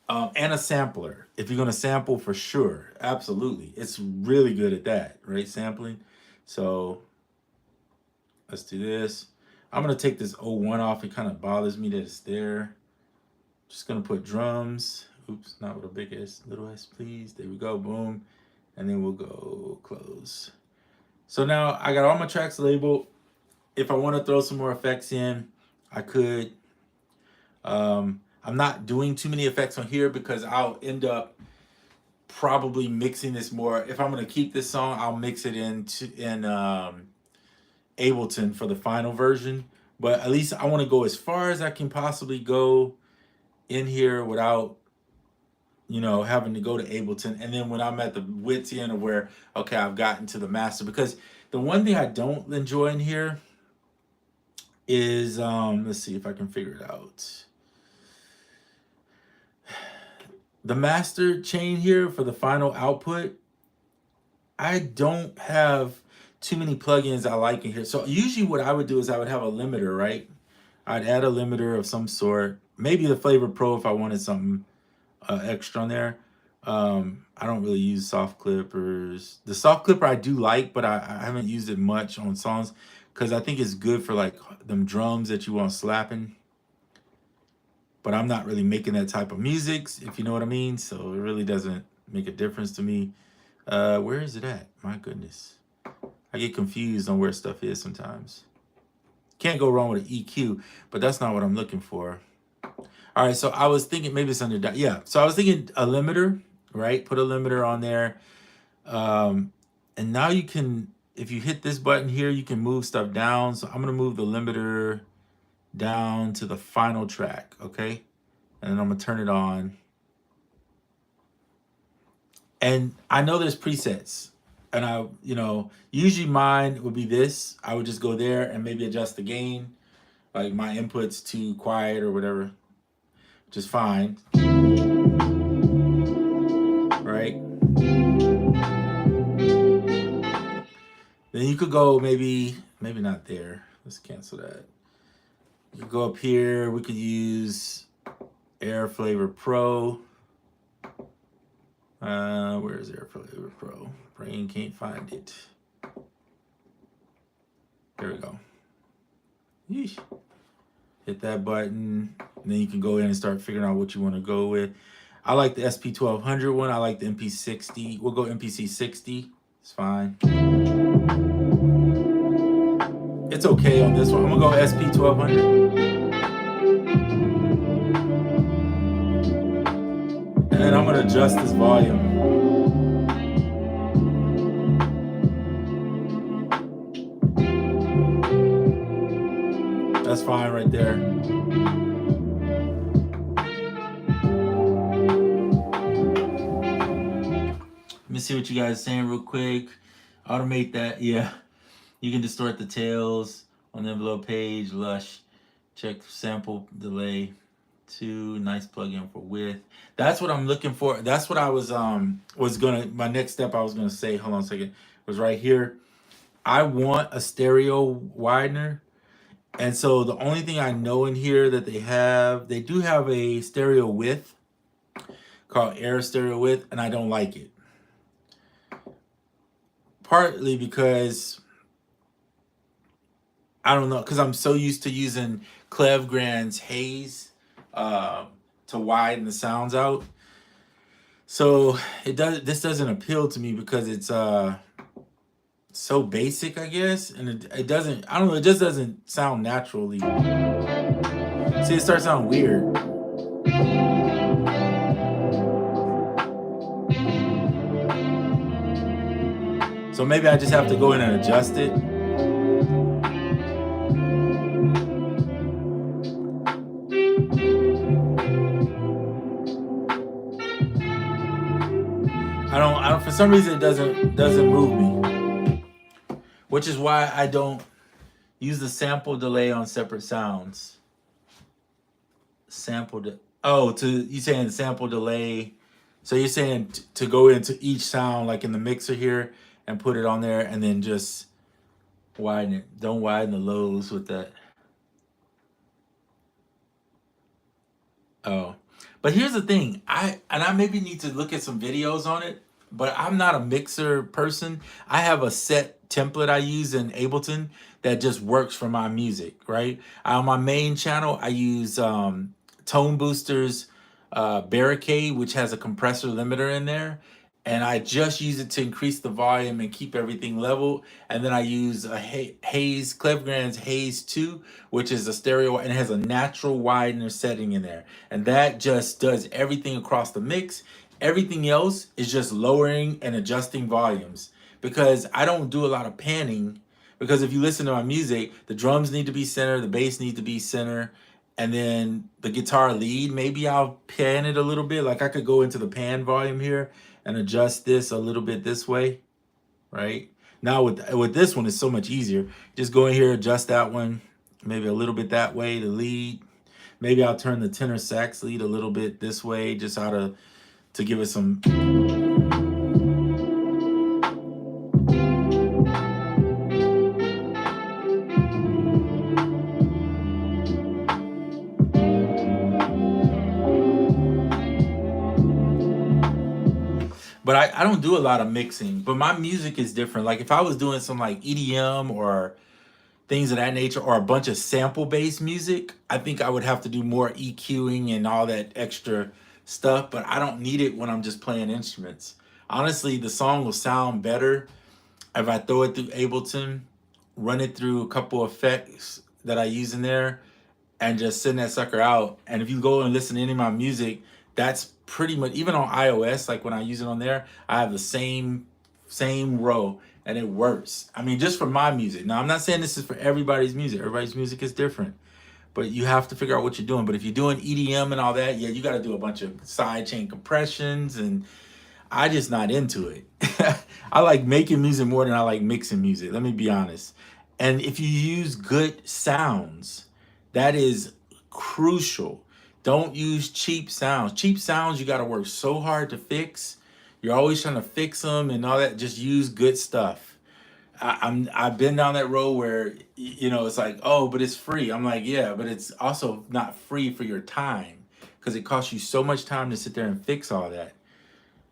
And a sampler. If you're going to sample, for sure. Absolutely. It's really good at that, right? Sampling. So let's do this. I'm going to take this 01 off. It kind of bothers me that it's there. Just going to put drums. Oops, not with a big S, little s, please. There we go, boom. And then we'll go close. So now I got all my tracks labeled. If I want to throw some more effects in, I could. I'm not doing too many effects on here because I'll end up probably mixing this more. If I'm going to keep this song, I'll mix it in Ableton for the final version. But at least I want to go as far as I can possibly go in here without, you know, having to go to Ableton. And then when I'm at the wit's end of where, okay, I've gotten to the master. Because the one thing I don't enjoy in here is, let's see if I can figure it out. The master chain here for the final output, I don't have too many plugins I like in here. So usually what I would do is I would have a limiter, right? I'd add a limiter of some sort. Maybe the Flavor Pro if I wanted something extra on there. I don't really use soft clippers. The soft clipper I do like, but I haven't used it much on songs because I think it's good for like them drums that you want slapping. But I'm not really making that type of music, if you know what I mean. So it really doesn't make a difference to me. Where is it at? My goodness. I get confused on where stuff is sometimes. Can't go wrong with an EQ, but that's not what I'm looking for. All right, so I was thinking maybe it's under, yeah. So I was thinking a limiter, right? Put a limiter on there. And now you can, if you hit this button here, you can move stuff down. So I'm gonna move the limiter down to the final track, okay? And then I'm gonna turn it on. And I know there's presets. And I, you know, usually mine would be this. I would just go there and maybe adjust the gain, like my inputs to quiet or whatever, which is fine. Right? Then you could go maybe not there. Let's cancel that. You could go up here. We could use Air Flavor Pro. Where's Air Flavor Pro? Brain can't find it. There we go. Yeesh. Hit that button, and then you can go in and start figuring out what you want to go with. I like the SP1200 one. I like the MP60. We'll go MPC 60. It's fine. It's okay on this one. I'm gonna go SP1200. And then I'm gonna adjust this volume. That's fine right there. Let me see what you guys are saying real quick. Automate that, yeah. You can distort the tails on the envelope page, lush. Check sample delay. 2, nice plugin for width. That's what I'm looking for. That's what I was my next step I was gonna say, hold on a second, was right here. I want a stereo widener. And so the only thing I know in here that they do have a stereo width called Air Stereo Width, and I don't like it. Partly because I don't know, because I'm so used to using Cleve Grand's haze uh, to widen the sounds out. So this doesn't appeal to me because it's so basic, I guess, and it doesn't, I don't know, it just doesn't sound naturally. See, it starts sounding weird. So maybe I just have to go in and adjust it. I don't, for some reason it doesn't move me, which is why I don't use the sample delay on separate sounds. Oh, you saying sample delay. So you're saying to go into each sound like in the mixer here and put it on there and then just widen it. Don't widen the lows with that. Oh, but here's the thing. I maybe need to look at some videos on it, but I'm not a mixer person. I have a set template I use in Ableton that just works for my music, right? On my main channel, I use Tone Boosters Barricade, which has a compressor limiter in there. And I just use it to increase the volume and keep everything level. And then I use a Haze, Cleve Grand's Haze 2, which is a stereo and it has a natural widener setting in there. And that just does everything across the mix. Everything else is just lowering and adjusting volumes because I don't do a lot of panning. Because if you listen to my music, the drums need to be center, the bass needs to be center, and then the guitar lead, maybe I'll pan it a little bit. Like I could go into the pan volume here and adjust this a little bit this way, right? Now with this one, it's so much easier. Just go in here, adjust that one, maybe a little bit that way, the lead. Maybe I'll turn the tenor sax lead a little bit this way, just to give it some. But I don't do a lot of mixing, but my music is different. Like if I was doing some like EDM or things of that nature or a bunch of sample based music, I think I would have to do more EQing and all that extra stuff, but I don't need it when I'm just playing instruments. Honestly, the song will sound better if I throw it through Ableton, run it through a couple effects that I use in there, and just send that sucker out. And if you go and listen to any of my music, that's pretty much, even on iOS, like when I use it on there, I have the same row and it works. I mean, just for my music. Now, I'm not saying this is for everybody's music. Everybody's music is different, but you have to figure out what you're doing. But if you're doing EDM and all that, yeah, you got to do a bunch of sidechain compressions, and I just not into it. I like making music more than I like mixing music. Let me be honest. And if you use good sounds, that is crucial. Don't use cheap sounds. Cheap sounds, you got to work so hard to fix. You're always trying to fix them and all that. Just use good stuff. I've been down that road where it's like, oh, but it's free. I'm like, yeah, but it's also not free for your time because it costs you so much time to sit there and fix all that.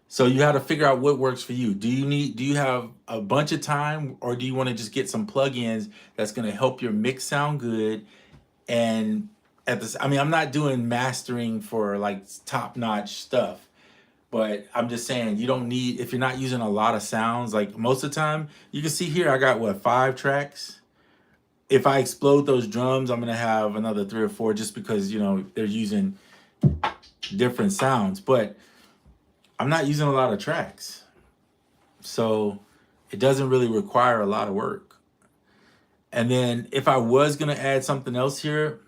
So you have to figure out what works for you. Do you have a bunch of time, or do you want to just get some plugins that's going to help your mix sound good? And I mean, I'm not doing mastering for like top-notch stuff, but I'm just saying you don't need, if you're not using a lot of sounds, like most of the time, you can see here I got 5 tracks. If I explode those drums, I'm gonna have another 3 or 4 just because they're using different sounds, but I'm not using a lot of tracks. So it doesn't really require a lot of work. And then if I was gonna add something else here,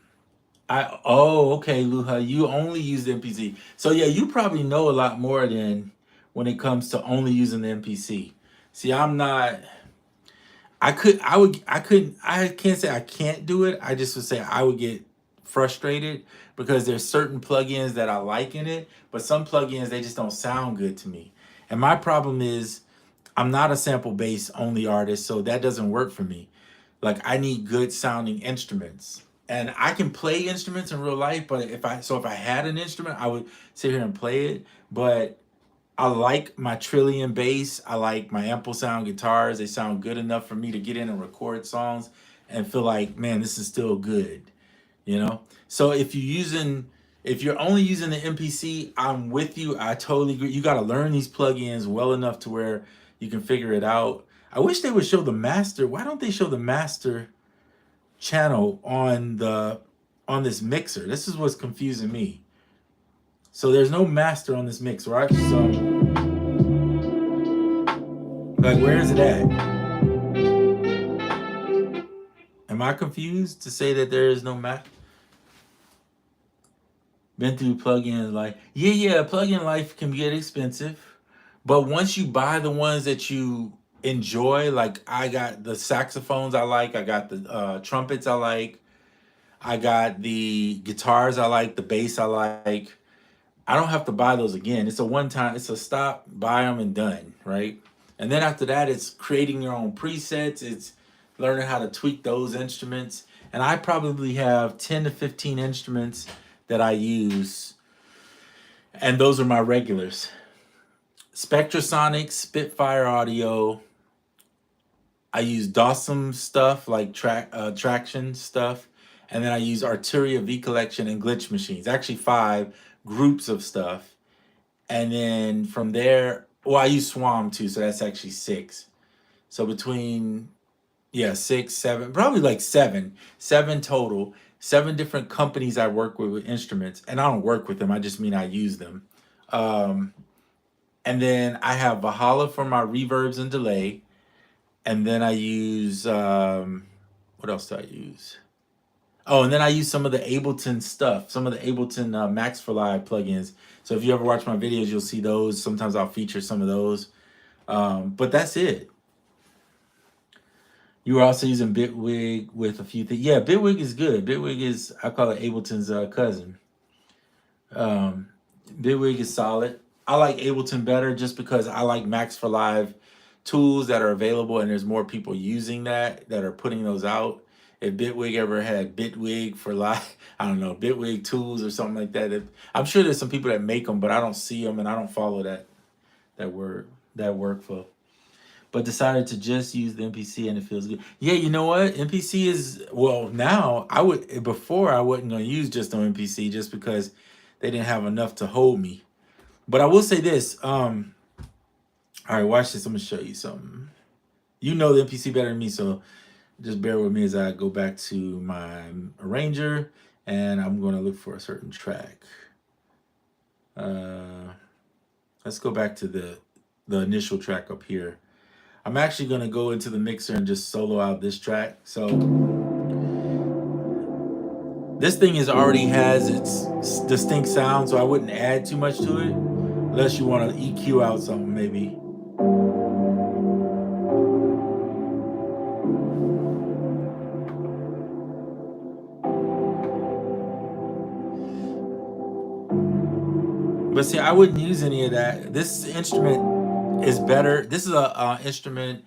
okay, Luha, you only use the MPC. So yeah, you probably know a lot more than when it comes to only using the MPC. See, I'm not, I can't say I can't do it. I just would say I would get frustrated because there's certain plugins that I like in it, but some plugins, they just don't sound good to me. And my problem is I'm not a sample bass only artist, so that doesn't work for me. Like I need good sounding instruments. And I can play instruments in real life, but if I had an instrument, I would sit here and play it. But I like my Trillion bass. I like my ample sound guitars. They sound good enough for me to get in and record songs. and feel like, man, this is still good, you know? So if you're only using the MPC, I'm with you. I totally agree. You got to learn these plugins well enough to where you can figure it out. I wish they would show the master. Why don't they show the master channel on this mixer? This is what's confusing me. So there's no master on this mixer, right? So like, where is it at? Am I confused to say that there is no master? Been through plugins like, yeah, plugin life can get expensive. But once you buy the ones that you enjoy, like I got the saxophones I like, I got the trumpets I like, I got the guitars I like, the bass I like. I don't have to buy those again. It's a one time, it's a stop, buy them and done, right? And then after that, it's creating your own presets. It's learning how to tweak those instruments. And I probably have 10 to 15 instruments that I use. And those are my regulars. Spectrasonic, Spitfire Audio. I use Dawson stuff like traction stuff. And then I use Arturia V Collection and Glitch Machines. Actually 5 groups of stuff. And then from there, well, I use Swam too, so that's actually 6. So between, 6, 7, probably like 7 total. 7 different companies I work with instruments. And I don't work with them, I just mean I use them. And then I have Valhalla for my reverbs and delay. And then I use, what else do I use? Oh, and then I use some of the Ableton stuff, some of the Ableton Max for Live plugins. So if you ever watch my videos, you'll see those. Sometimes I'll feature some of those. But that's it. You were also using Bitwig with a few things. Yeah, Bitwig is good. Bitwig is, I call it Ableton's cousin. Bitwig is solid. I like Ableton better just because I like Max for Live tools that are available, and there's more people using that are putting those out. If Bitwig ever had Bitwig for Live, I don't know, Bitwig tools or something like that. I'm sure there's some people that make them, but I don't see them and I don't follow that workflow. But decided to just use the MPC and it feels good. Yeah, you know what? MPC is, well, now before I wasn't going to use just on MPC just because they didn't have enough to hold me. But I will say this. All right, watch this. I'm going to show you something. You know the MPC better than me, so just bear with me as I go back to my arranger and I'm going to look for a certain track. Let's go back to the initial track up here. I'm actually going to go into the mixer and just solo out this track. So this thing already has its distinct sound, so I wouldn't add too much to it unless you want to EQ out something maybe. But see, I wouldn't use any of that. This instrument is better. This is a instrument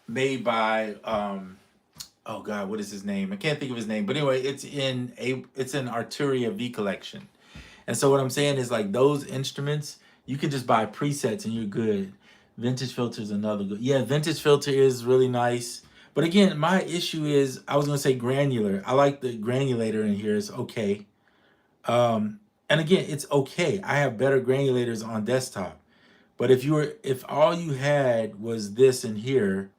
made by oh god, what is his name? I can't think of his name. But anyway, it's in Arturia V Collection. And so what I'm saying is, like, those instruments, you can just buy presets and you're good. Vintage Filter is another good. Yeah, Vintage Filter is really nice. But again, my issue is, I was gonna say granular. I like the granulator in here. It's okay. And again, it's okay. I have better granulators on desktop. But if all you had was this in here,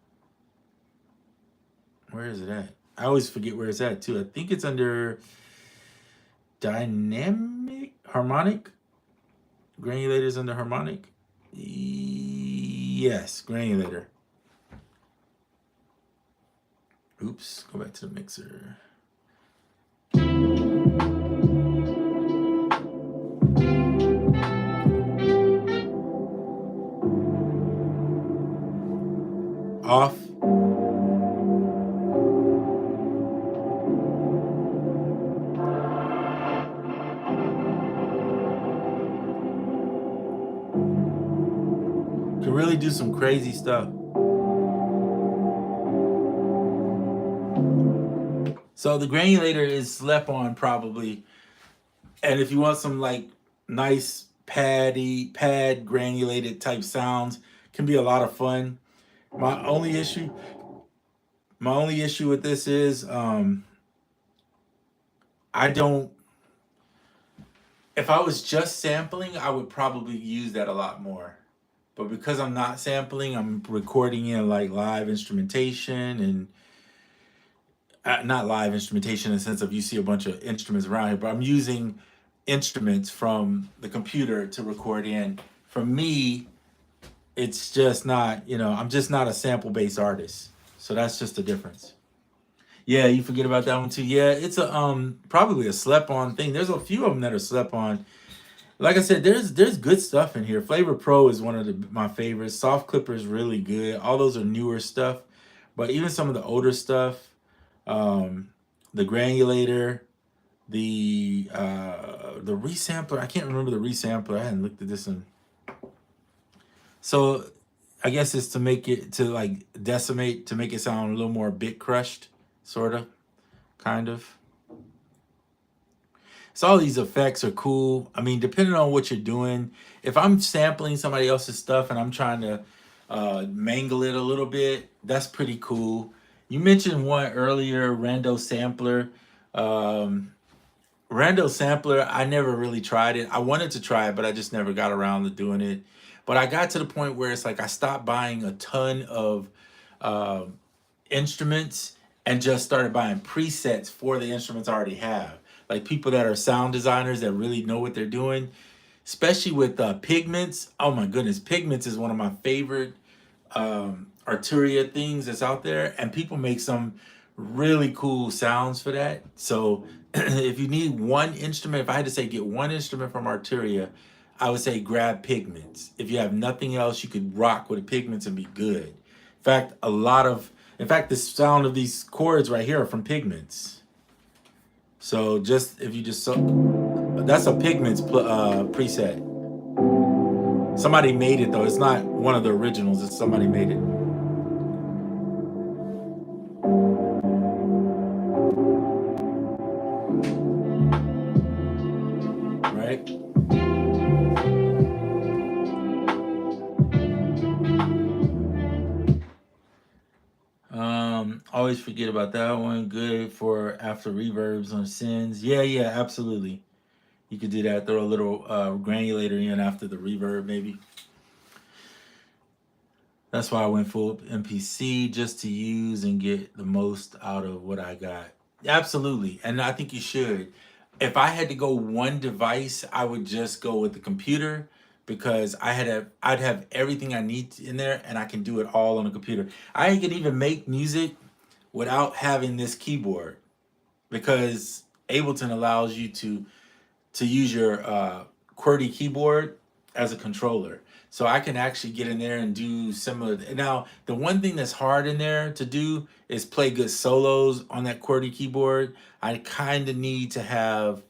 where is it at? I always forget where it's at too. I think it's under harmonic. Granulators under harmonic. Yes, granulator. Oops, go back to the mixer. Off. Can really do some crazy stuff. So the granulator is slept on probably. And if you want some like nice pad granulated type sounds, can be a lot of fun. My only issue My only issue with this is I don't. If I was just sampling, I would probably use that a lot more. But because I'm not sampling, I'm recording in like live instrumentation and not live instrumentation in the sense of you see a bunch of instruments around here, but I'm using instruments from the computer to record in. For me, it's just not, I'm just not a sample based artist. So that's just the difference. Yeah, you forget about that one too. Yeah, it's a probably a slept on thing. There's a few of them that are slept on. Like I said, there's good stuff in here. Flavor Pro is one of my favorites. Soft Clipper is really good. All those are newer stuff, but even some of the older stuff, the granulator, the resampler. I can't remember the resampler. I hadn't looked at this one. So I guess it's to make it to like decimate to make it sound a little more bit crushed, sort of, kind of. So all these effects are cool. I mean, depending on what you're doing, if I'm sampling somebody else's stuff and I'm trying to mangle it a little bit, that's pretty cool. You mentioned one earlier, Rando Sampler. Um, Rando Sampler, I never really tried it. I wanted to try it, but I just never got around to doing it. But I got to the point where it's like I stopped buying a ton of uh, instruments and just started buying presets for the instruments I already have. Like people that are sound designers that really know what they're doing, especially with Pigments. Oh my goodness, Pigments is one of my favorite Arturia things that's out there, and people make some really cool sounds for that. So if you need one instrument, if I had to say get one instrument from Arturia, I would say grab Pigments. If you have nothing else, you could rock with Pigments and be good. In fact, the sound of these chords right here are from Pigments. So just if you just that's a Pigments preset. Somebody made it though. It's not one of the originals. It's somebody made it. Right? Always forget about that one. Good for after reverbs on sins. Yeah, yeah, absolutely. You could do that. Throw a little granulator in after the reverb, maybe. That's why I went full MPC just to use and get the most out of what I got. Absolutely, and I think you should. If I had to go one device, I would just go with the computer because I'd have everything I need in there, and I can do it all on the computer. I can even make music without having this keyboard because Ableton allows you to use your QWERTY keyboard as a controller. So I can actually get in there and do similar. Now, the one thing that's hard in there to do is play good solos on that QWERTY keyboard. I kind of need to have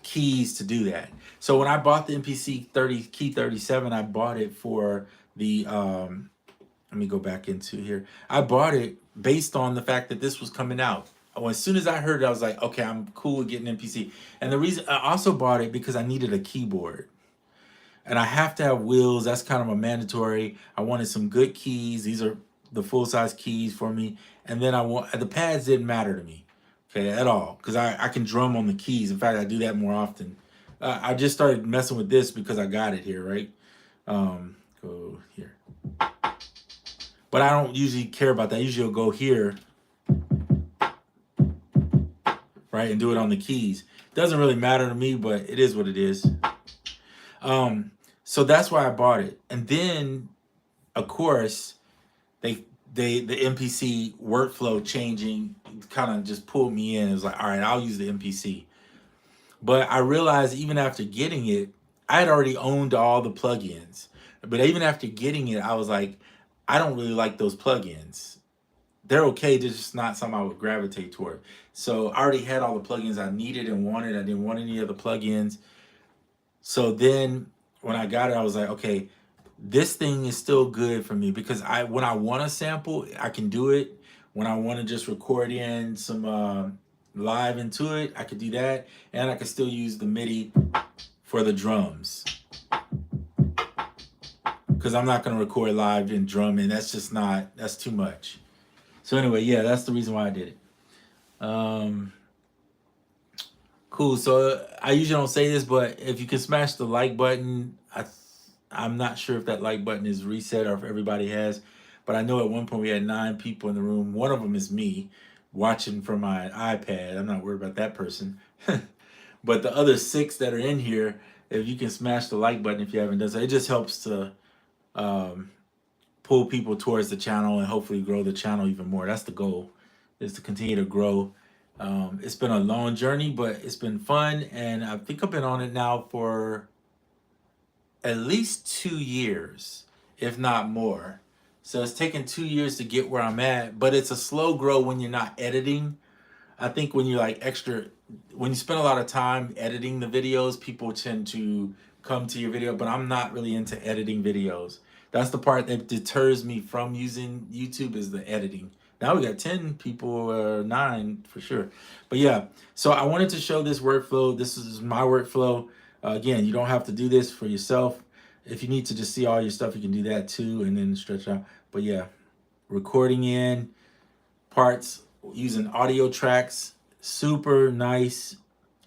keys to do that. So when I bought the MPC 30 Key 37, I bought it for the let me go back into here. I bought it based on the fact that this was coming out. Oh, as soon as I heard it, I was like, okay, I'm cool with getting MPC. And the reason I also bought it because I needed a keyboard. And I have to have wheels. That's kind of a mandatory. I wanted some good keys. These are the full-size keys for me. And then the pads didn't matter to me, okay, at all. Because I can drum on the keys. In fact, I do that more often. I just started messing with this because I got it here, right? Go here. But I don't usually care about that. Usually I'll go here, right, and do it on the keys. Doesn't really matter to me, but it is what it is. So that's why I bought it. And then, of course, the MPC workflow changing kind of just pulled me in. It was like, all right, I'll use the MPC. But I realized even after getting it, I had already owned all the plugins. But even after getting it, I was like, I don't really like those plugins. They're okay, they're just not something I would gravitate toward. So I already had all the plugins I needed and wanted. I didn't want any other plugins. So then when I got it, I was like, okay, this thing is still good for me because when I want to sample, I can do it. When I want to just record in some live into it, I could do that. And I can still use the MIDI for the drums. Because I'm not going to record live in drumming. That's too much. So anyway, yeah, that's the reason why I did it. Um, cool. So I usually don't say this, but if you can smash the like button, I'm not sure if that like button is reset or if everybody has, but I know at one point we had 9 people in the room. One of them is me watching from my iPad. I'm not worried about that person. But the other 6 that are in here, if you can smash the like button if you haven't done so, it just helps to um, pull people towards the channel and hopefully grow the channel even more. That's the goal, is to continue to grow. It's been a long journey, but it's been fun, and I think I've been on it now for at least 2 years, if not more. So it's taken 2 years to get where I'm at, but it's a slow grow when you're not editing. I think when you're like when you spend a lot of time editing the videos, people tend to come to your video, but I'm not really into editing videos. That's the part that deters me from using YouTube, is the editing. Now we got 10 people, or 9 for sure. But yeah, so I wanted to show this workflow. This is my workflow. Again, you don't have to do this for yourself. If you need to just see all your stuff, you can do that too, and then stretch out. But yeah, recording in parts using audio tracks, super nice,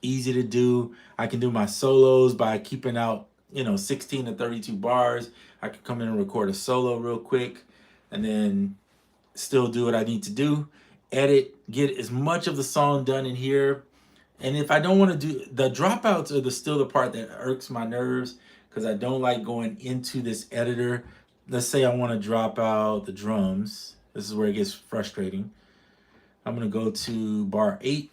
easy to do. I can do my solos by keeping out, 16 to 32 bars. I can come in and record a solo real quick and then still do what I need to do. Edit, get as much of the song done in here. And if I don't want to do the dropouts, are still the part that irks my nerves, because I don't like going into this editor. Let's say I want to drop out the drums. This is where it gets frustrating. I'm going to go to bar 8.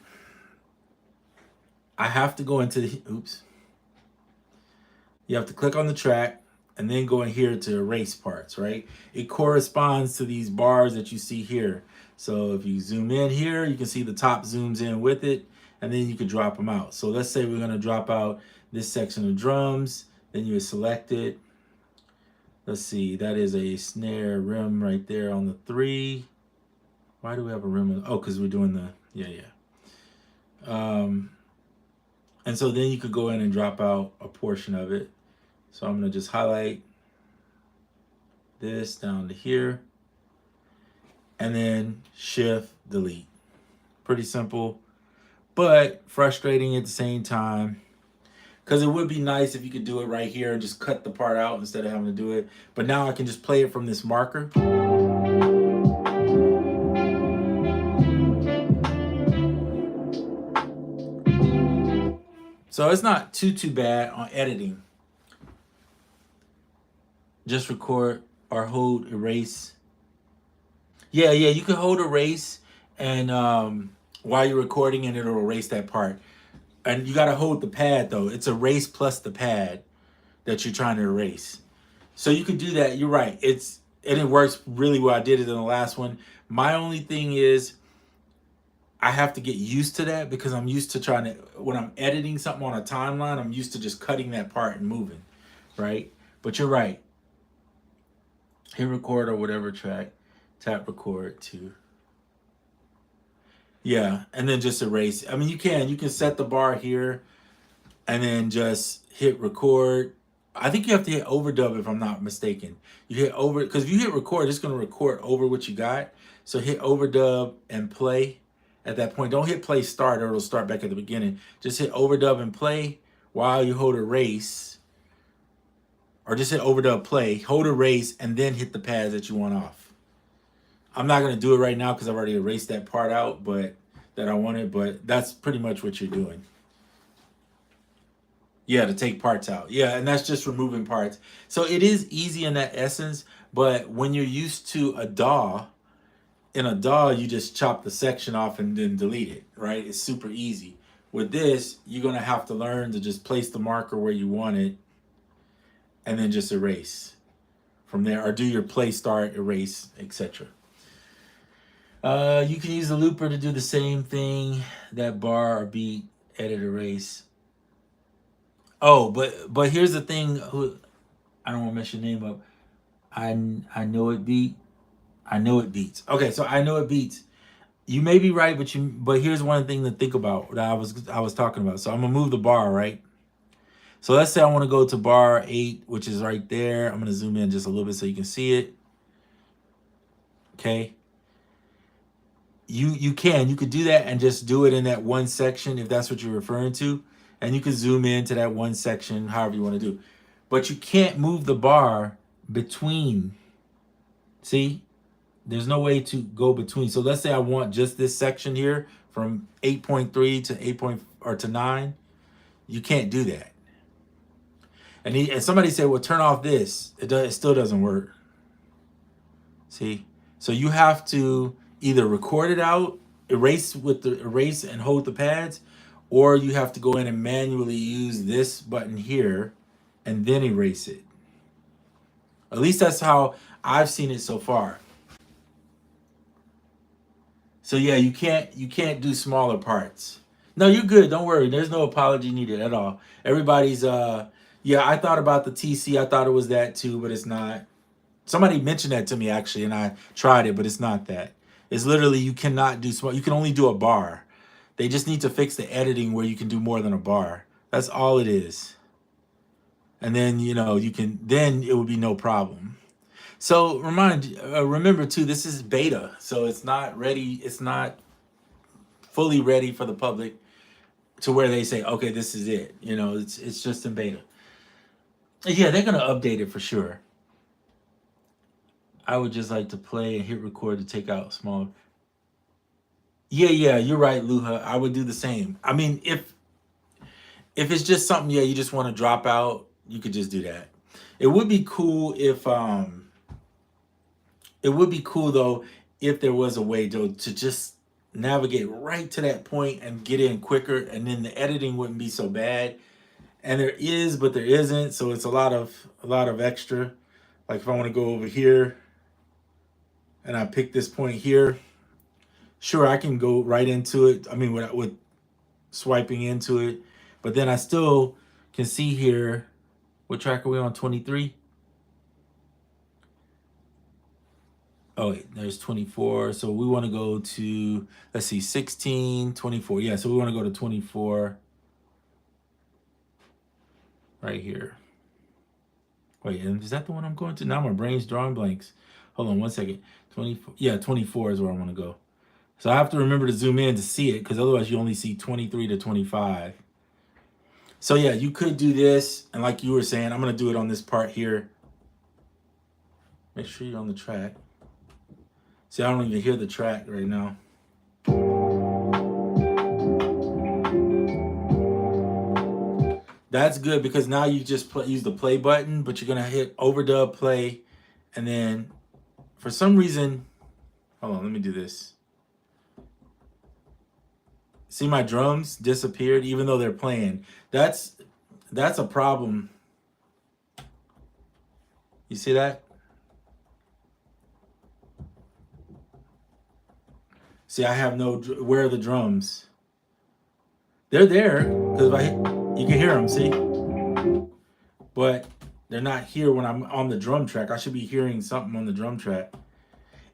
I have to go into the, oops. You have to click on the track and then go in here to erase parts, right? It corresponds to these bars that you see here. So if you zoom in here, you can see the top zooms in with it, and then you can drop them out. So let's say we're going to drop out this section of drums, then you would select it. Let's see, that is a snare rim right there on the 3. Why do we have a rim? Oh, because we're doing the, yeah. And so then you could go in and drop out a portion of it. So I'm going to just highlight this down to here, and then shift delete. Pretty simple, but frustrating at the same time, because it would be nice if you could do it right here and just cut the part out instead of having to do it. But now I can just play it from this marker. So it's not too bad on editing. Just record or hold erase. Yeah, you can hold erase, and while you're recording, and it'll erase that part. And you got to hold the pad though. It's erase plus the pad that you're trying to erase. So you could do that. You're right. And it works really well. I did it in the last one. My only thing is I have to get used to that, because I'm used to trying to, when I'm editing something on a timeline, I'm used to just cutting that part and moving, right? But you're right. Hit record or whatever track, tap record to, yeah, and then just erase. I mean, you can set the bar here and then just hit record. I think you have to hit overdub if I'm not mistaken. You hit over, because if you hit record, it's going to record over what you got. So hit overdub and play at that point. Don't hit play start, or it'll start back at the beginning. Just hit overdub and play while you hold erase, or just hit overdub play, hold erase, and then hit the pads that you want off. I'm not going to do it right now because I've already erased that part out, but that I wanted, but that's pretty much what you're doing. Yeah, to take parts out. Yeah, and that's just removing parts. So it is easy in that essence, but when you're used to a DAW, in a DAW, you just chop the section off and then delete it, right? It's super easy. With this, you're going to have to learn to just place the marker where you want it and then just erase from there, or do your play, start, erase, etc. You can use the looper to do the same thing, that bar or beat, edit, erase. Oh, but here's the thing. I don't want to mess your name up. I know it beat. I know it beats. Okay, so I know it beats. You may be right, but here's one thing to think about that I was talking about. So I'm gonna move the bar, right? So let's say I want to go to bar 8, which is right there. I'm gonna zoom in just a little bit so you can see it. Okay. you could do that and just do it in that one section if that's what you're referring to, and you can zoom into that one section however you want to do, but you can't move the bar between. See, there's no way to go between. So let's say I want just this section here from 8.3 to 8 point or to 9. You can't do that. And somebody said, well, turn off this. It still doesn't work. See? So you have to either record it out, erase and hold the pads, or you have to go in and manually use this button here and then erase it. At least that's how I've seen it so far. So yeah, you can't do smaller parts. No, you're good. Don't worry. There's no apology needed at all. Everybody's yeah, I thought about the TC. I thought it was that too, but it's not. Somebody mentioned that to me actually, and I tried it, but it's not that. It's literally you cannot do small. You can only do a bar. They just need to fix the editing where you can do more than a bar. That's all it is. And then you can. Then it would be no problem. So remember too, this is beta, so it's not ready. It's not fully ready for the public to where they say, okay, this is it. It's just in beta. Yeah, they're gonna update it for sure. I would just like to play and hit record to take out smaller. Yeah, you're right, Luha. I would do the same. I mean, if it's just something, you just want to drop out, you could just do that. It would be cool if it would be cool though if there was a way to just navigate right to that point and get in quicker, and then the editing wouldn't be so bad. And there is, but there isn't, so it's a lot of extra. Like if I want to go over here and I pick this point here, sure, I can go right into it. I mean, with swiping into it, but then I still can see here. What track are we on? 23. Oh wait, there's 24. So we want to go to, let's see, 16, 24. Yeah, so we want to go to 24 right here. Wait, and is that the one I'm going to? Now my brain's drawing blanks. Hold on one second. 24. Yeah, 24 is where I want to go. So I have to remember to zoom in to see it, because otherwise you only see 23 to 25. So yeah, you could do this, and like you were saying, I'm going to do it on this part here. Make sure you're on the track. See, I don't even hear the track right now. That's good, because now you just use the play button, but you're going to hit overdub play, and then for some reason, hold on, let me do this. See, my drums disappeared even though they're playing. That's a problem. You see that? See, I have no, where are the drums? They're there, because if I hit, you can hear them, see? But they're not here when I'm on the drum track. I should be hearing something on the drum track.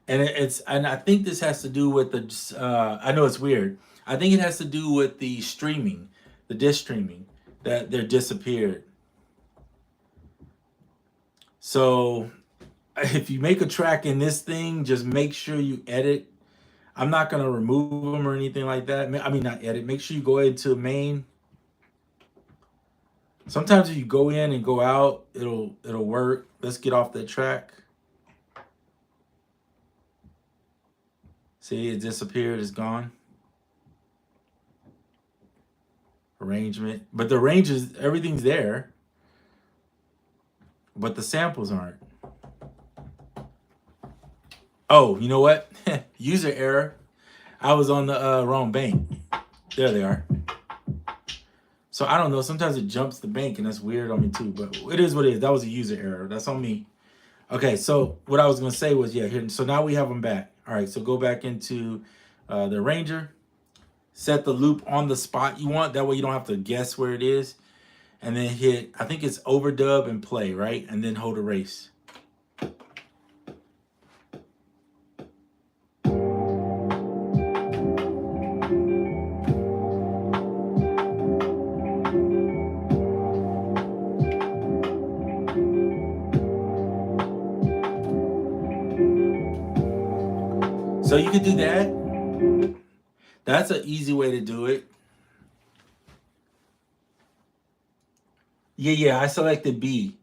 And and I think this has to do with the, I know it's weird. I think it has to do with the streaming, the disc streaming, that they're disappeared. So if you make a track in this thing, just make sure you edit. I'm not going to remove them or anything like that. I mean, not edit. Make sure you go into main. Sometimes if you go in and go out, it'll work. Let's get off that track. See, it disappeared. It's gone. Arrangement. But the range is, everything's there. But the samples aren't. Oh, you know what? User error. I was on the wrong bank. There they are. So I don't know. Sometimes it jumps the bank, and that's weird on me too. But it is what it is. That was a user error. That's on me. Okay, so what I was going to say was, yeah, here. So now we have them back. All right, so go back into the arranger. Set the loop on the spot you want. That way you don't have to guess where it is. And then hit, I think it's overdub and play, right? And then hold erase. So you could do that. That's an easy way to do it. Yeah, I selected B.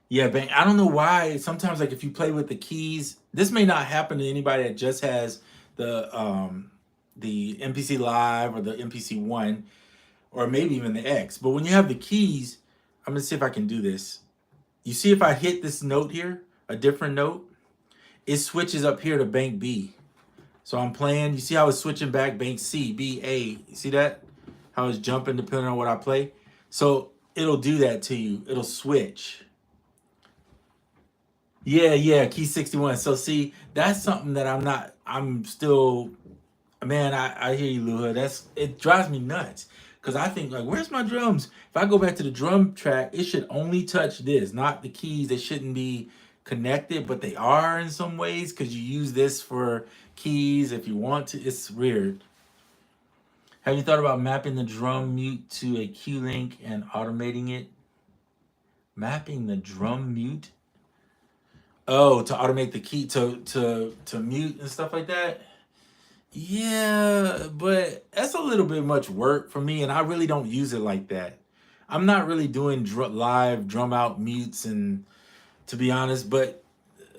Yeah, bang. I don't know why. Sometimes, like, if you play with the keys, this may not happen to anybody that just has the MPC Live or the MPC One, or maybe even the X. But when you have the keys, I'm gonna see if I can do this. You see, if I hit this note here, a different note, it switches up here to bank B. So I'm playing. You see how it's switching back, bank C, B, A. You see that? How it's jumping depending on what I play. So it'll do that to you. It'll switch. Yeah, key 61. So see, that's something that I'm still, man, I hear you, Luha. It drives me nuts. Cause I think like, where's my drums? If I go back to the drum track, it should only touch this, not the keys. They shouldn't be connected, but they are in some ways because you use this for keys if you want to. It's weird. Have you thought about mapping the drum mute to a Q link and automating it? Mapping the drum mute? Oh, to automate the key to mute and stuff like that. Yeah, but that's a little bit much work for me, and I really don't use it like that. I'm not really doing live drum out mutes, and to be honest, but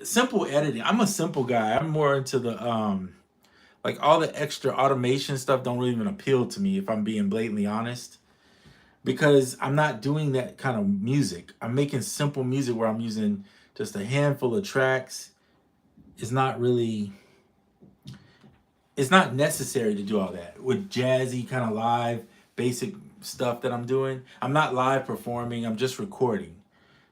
simple editing. I'm a simple guy. I'm more into the like all the extra automation stuff don't really even appeal to me if I'm being blatantly honest. Because I'm not doing that kind of music. I'm making simple music where I'm using just a handful of tracks. It's not really, it's not necessary to do all that with jazzy kind of live basic stuff that I'm doing. I'm not live performing, I'm just recording.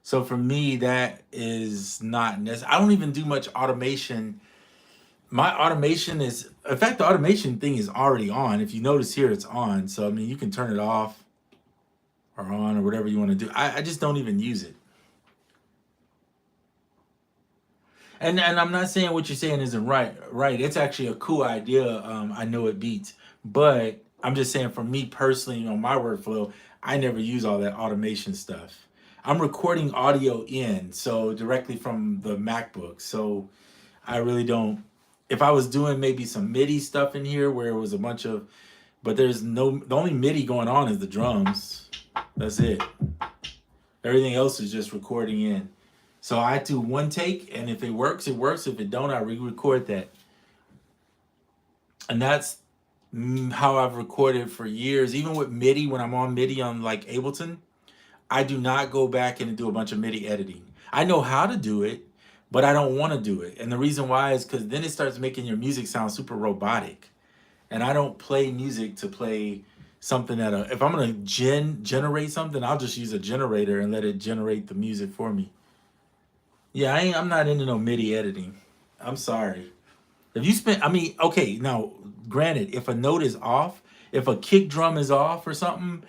So for me, that is not necessary. I don't even do much automation. My automation is, in fact, the automation thing is already on. If you notice here, it's on. So I mean, you can turn it off or on or whatever you want to do. I just don't even use it. And I'm not saying what you're saying isn't right. Right, it's actually a cool idea. I know it beats, but I'm just saying for me personally on my workflow, I never use all that automation stuff. I'm recording audio in so directly from the MacBook, so I really don't. If I was doing maybe some MIDI stuff in here where it was a bunch of, but there's no, the only MIDI going on is the drums. That's it. Everything else is just recording in. So I do one take, and if it works, it works. If it don't, I re-record that. And that's how I've recorded for years. Even with MIDI, when I'm on MIDI on like Ableton, I do not go back and do a bunch of MIDI editing. I know how to do it, but I don't want to do it. And the reason why is because then it starts making your music sound super robotic. And I don't play music to play something that, if I'm going to generate something, I'll just use a generator and let it generate the music for me. Yeah, I'm not into no MIDI editing. I'm sorry. If you spend, I mean, okay, now, granted, if a note is off, if a kick drum is off or something,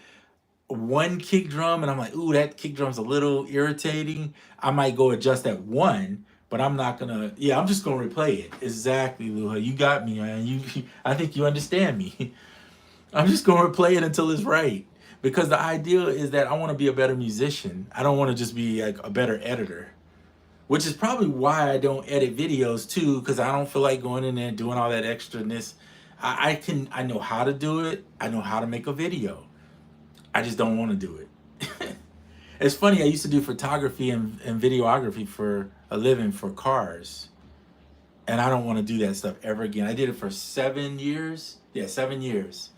one kick drum, and I'm like, ooh, that kick drum's a little irritating, I might go adjust that one, but I'm not gonna, yeah, I'm just gonna replay it. Exactly, Luha. You got me, man. I think you understand me. I'm just gonna replay it until it's right. Because the idea is that I want to be a better musician. I don't want to just be like a better editor. Which is probably why I don't edit videos too, because I don't feel like going in there and doing all that extraness. I know how to do it. I know how to make a video. I just don't want to do it. It's funny, I used to do photography and videography for a living for cars. And I don't want to do that stuff ever again. I did it for 7 years. Yeah, 7 years.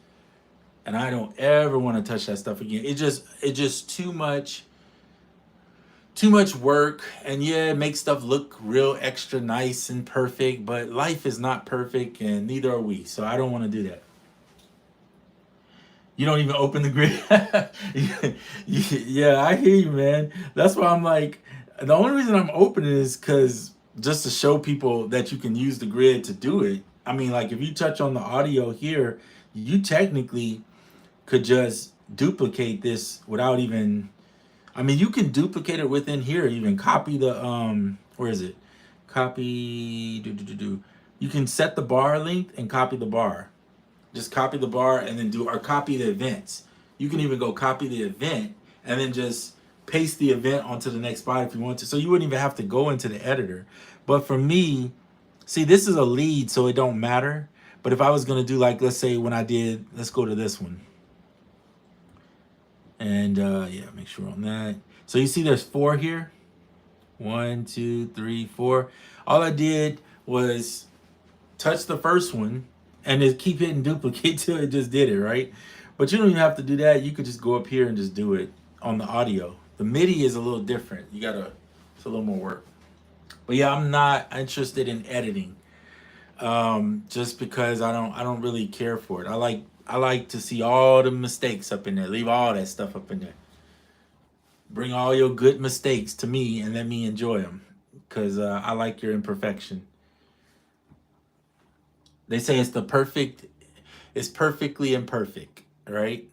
And I don't ever want to touch that stuff again. It's just too much work, and yeah, it makes stuff look real extra nice and perfect, but life is not perfect, and neither are we, so I don't want to do that. You don't even open the grid. Yeah, I hear you, man. That's why I'm like, the only reason I'm opening is because just to show people that you can use the grid to do it. I mean, like if you touch on the audio here, you technically could just duplicate this without even, I mean, you can duplicate it within here. Even copy the where is it? Copy. You can set the bar length and copy the bar. Just copy the bar and then or copy the events. You can even go copy the event and then just paste the event onto the next spot if you want to. So you wouldn't even have to go into the editor. But for me, see, this is a lead, so it don't matter. But if I was gonna do like, let's say when I did, let's go to this one. And yeah, make sure on that. So you see there's 4 here. 1, 2, 3, 4. All I did was touch the first one and just keep hitting duplicate till it just did it, right? But you don't even have to do that. You could just go up here and just do it on the audio. The MIDI is a little different. You gotta, it's a little more work. But yeah, I'm not interested in editing, just because I don't really care for it. I like to see all the mistakes up in there. Leave all that stuff up in there. Bring all your good mistakes to me and let me enjoy them, because I like your imperfection. They say it's perfectly imperfect, right?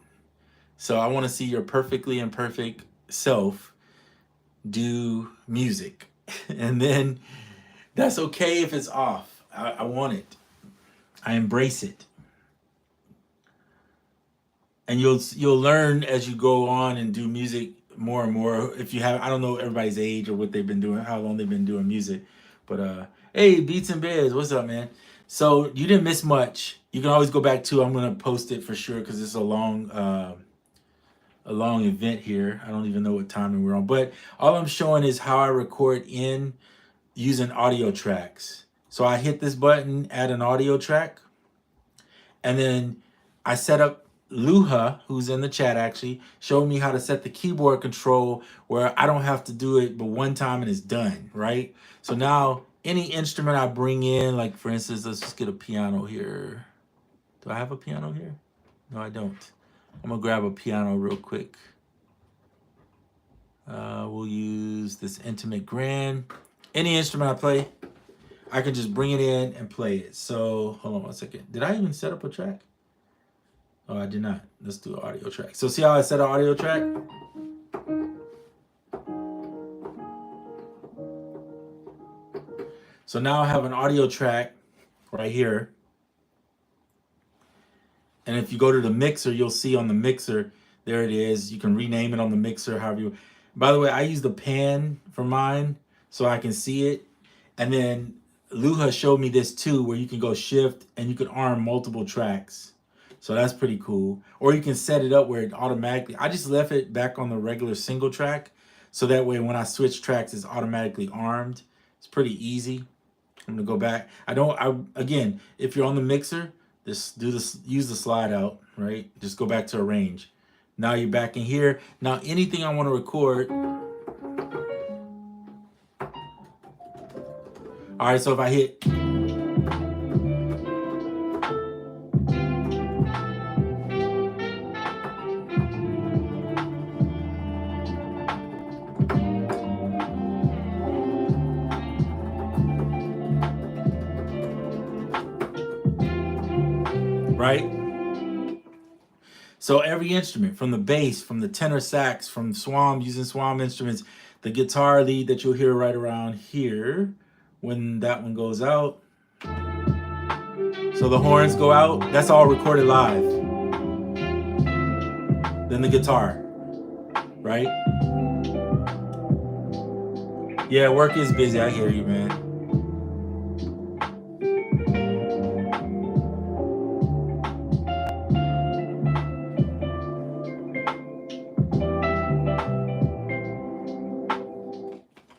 So I want to see your perfectly imperfect self do music. And then that's okay if it's off. I want it. I embrace it. And you'll learn as you go on and do music more and more. If you have, I don't know everybody's age or what they've been doing, how long they've been doing music, but hey, Beats and Beds, what's up, man? So you didn't miss much. You can always go back to. I'm gonna post it for sure because it's a long event here. I don't even know what timing we're on, but all I'm showing is how I record in using audio tracks. So I hit this button, add an audio track, and then I set up. Luha, who's in the chat, actually showed me how to set the keyboard control where I don't have to do it but one time and it's done, right? So now any instrument I bring in, like for instance, let's just get a piano here. Do I have a piano here? No, I don't. I'm gonna grab a piano real quick. We'll use this Intimate Grand. Any instrument I play, I can just bring it in and play it. So hold on 1 second. Did I even set up a track? Oh, I did not. Let's do an audio track. So see how I set an audio track? So now I have an audio track right here. And if you go to the mixer, you'll see on the mixer, there it is. You can rename it on the mixer, however you. By the way, I use the pan for mine so I can see it. And then Luha showed me this too, where you can go shift and you can arm multiple tracks. So that's pretty cool. Or you can set it up where it automatically, I just left it back on the regular single track. So that way when I switch tracks, it's automatically armed. It's pretty easy. I'm gonna go back. Again, if you're on the mixer, just use the slide out, right? Just go back to arrange. Now you're back in here. Now anything I want to record. All right, so if I hit, right? So every instrument, from the bass, from the tenor sax, from swam, using swam instruments, the guitar lead that you'll hear right around here when that one goes out. So the horns go out, that's all recorded live. Then the guitar, right? Yeah, work is busy, I hear you, man.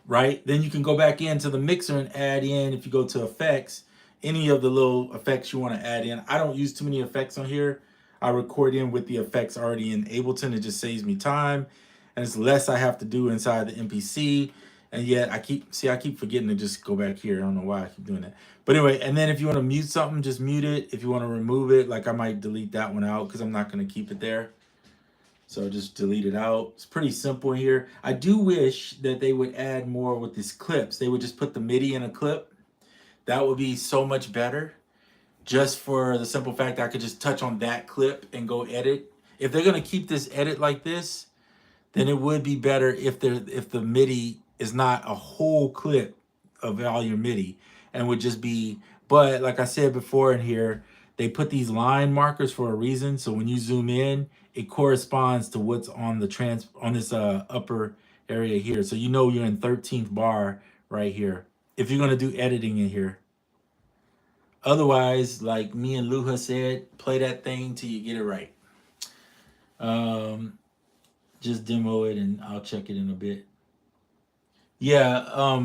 Right? Then you can go back into the mixer and add in, if you go to effects, any of the little effects you want to add in. I don't use too many effects on here. I record in with the effects already in Ableton. It just saves me time. And it's less I have to do inside the MPC. And yet I keep forgetting to just go back here. I don't know why I keep doing that. But anyway, and then if you want to mute something, just mute it. If you want to remove it, like I might delete that one out because I'm not going to keep it there. So just delete it out. It's pretty simple here. I do wish that they would add more with these clips. They would just put the MIDI in a clip. That would be so much better. Just for the simple fact that I could just touch on that clip and go edit. If they're gonna keep this edit like this, then it would be better if the MIDI is not a whole clip of all your MIDI and would just be. But like I said before in here, they put these line markers for a reason. So when you zoom in, it corresponds to what's on the on this upper area here. So you know you're in 13th bar right here if you're gonna do editing in here. Otherwise, like me and Luha said, play that thing till you get it right. Um, just demo it and I'll check it in a bit. Yeah,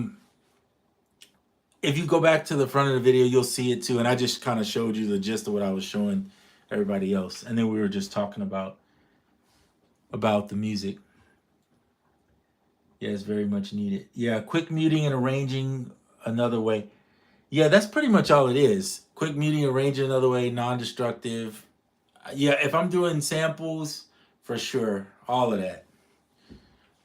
if you go back to the front of the video, you'll see it too. And I just kind of showed you the gist of what I was showing everybody else. And then we were just talking about the music. Yeah, it's very much needed. Yeah, quick muting and arranging another way. Yeah, that's pretty much all it is. Quick muting, arranging another way, non-destructive. Yeah, if I'm doing samples, for sure, all of that.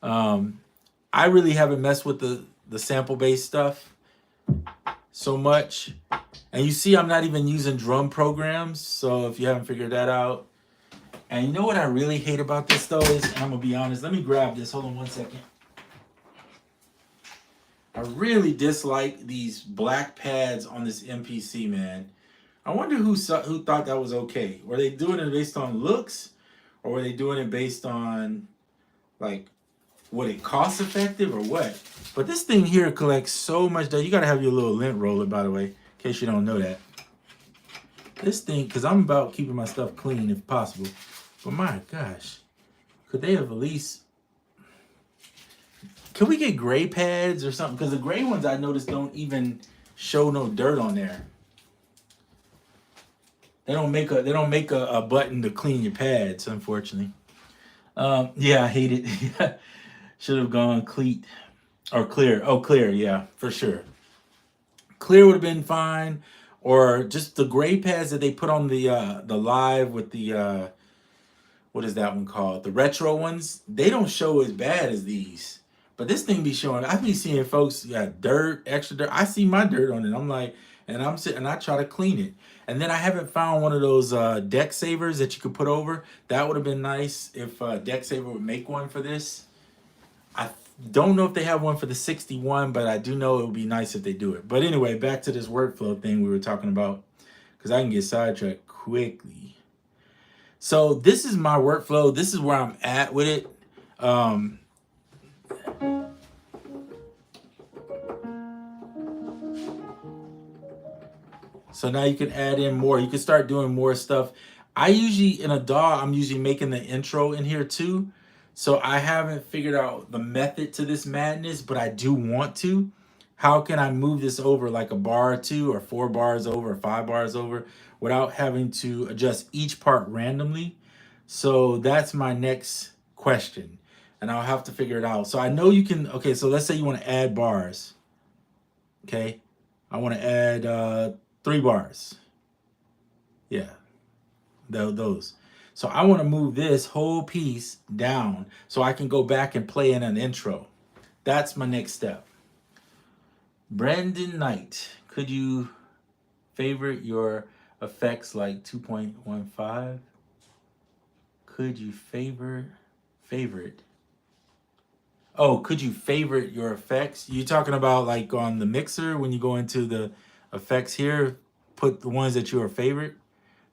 I really haven't messed with the sample-based stuff so much. And you see I'm not even using drum programs, so if you haven't figured that out. And you know what I really hate about this though is, and I'm gonna be honest, let me grab this, hold on one second. I really dislike these black pads on this MPC, man. I wonder who thought that was okay. Were they doing it based on looks, or were they doing it based on like what it cost effective or what? But this thing here collects so much dust. You gotta have your little lint roller, by the way, in case you don't know that. This thing, because I'm about keeping my stuff clean if possible. But my gosh, could they have at least... Can we get gray pads or something? Because the gray ones I noticed don't even show no dirt on there. They don't make a button to clean your pads, unfortunately. Yeah, I hate it. Should have gone cleat or clear. Oh, clear, yeah, for sure. Clear would have been fine, or just the gray pads that they put on the live with the what is that one called? The retro ones. They don't show as bad as these. But this thing be showing. I be seeing folks got dirt, extra dirt. I see my dirt on it. I'm like, and I'm sitting and I try to clean it. And then I haven't found one of those deck savers that you could put over. That would have been nice if Deck Saver would make one for this. I don't know if they have one for the 61, but I do know it would be nice if they do it. But anyway, back to this workflow thing we were talking about, because I can get sidetracked quickly. So this is my workflow. This is where I'm at with it. So now you can add in more. You can start doing more stuff. I usually, in a DAW, I'm usually making the intro in here too. So I haven't figured out the method to this madness, but I do want to. How can I move this over like a bar or two, or 4 bars over, or 5 bars over, without having to adjust each part randomly? So that's my next question. And I'll have to figure it out. So I know you can, okay, so let's say you want to add bars. Okay, I want to add 3 bars. Yeah, those. So I want to move this whole piece down so I can go back and play in an intro. That's my next step. Brandon Knight, could you favorite your effects like 2.15? Could you favorite? Oh, could you favorite your effects? You talking about like on the mixer when you go into the effects here, put the ones that your favorite?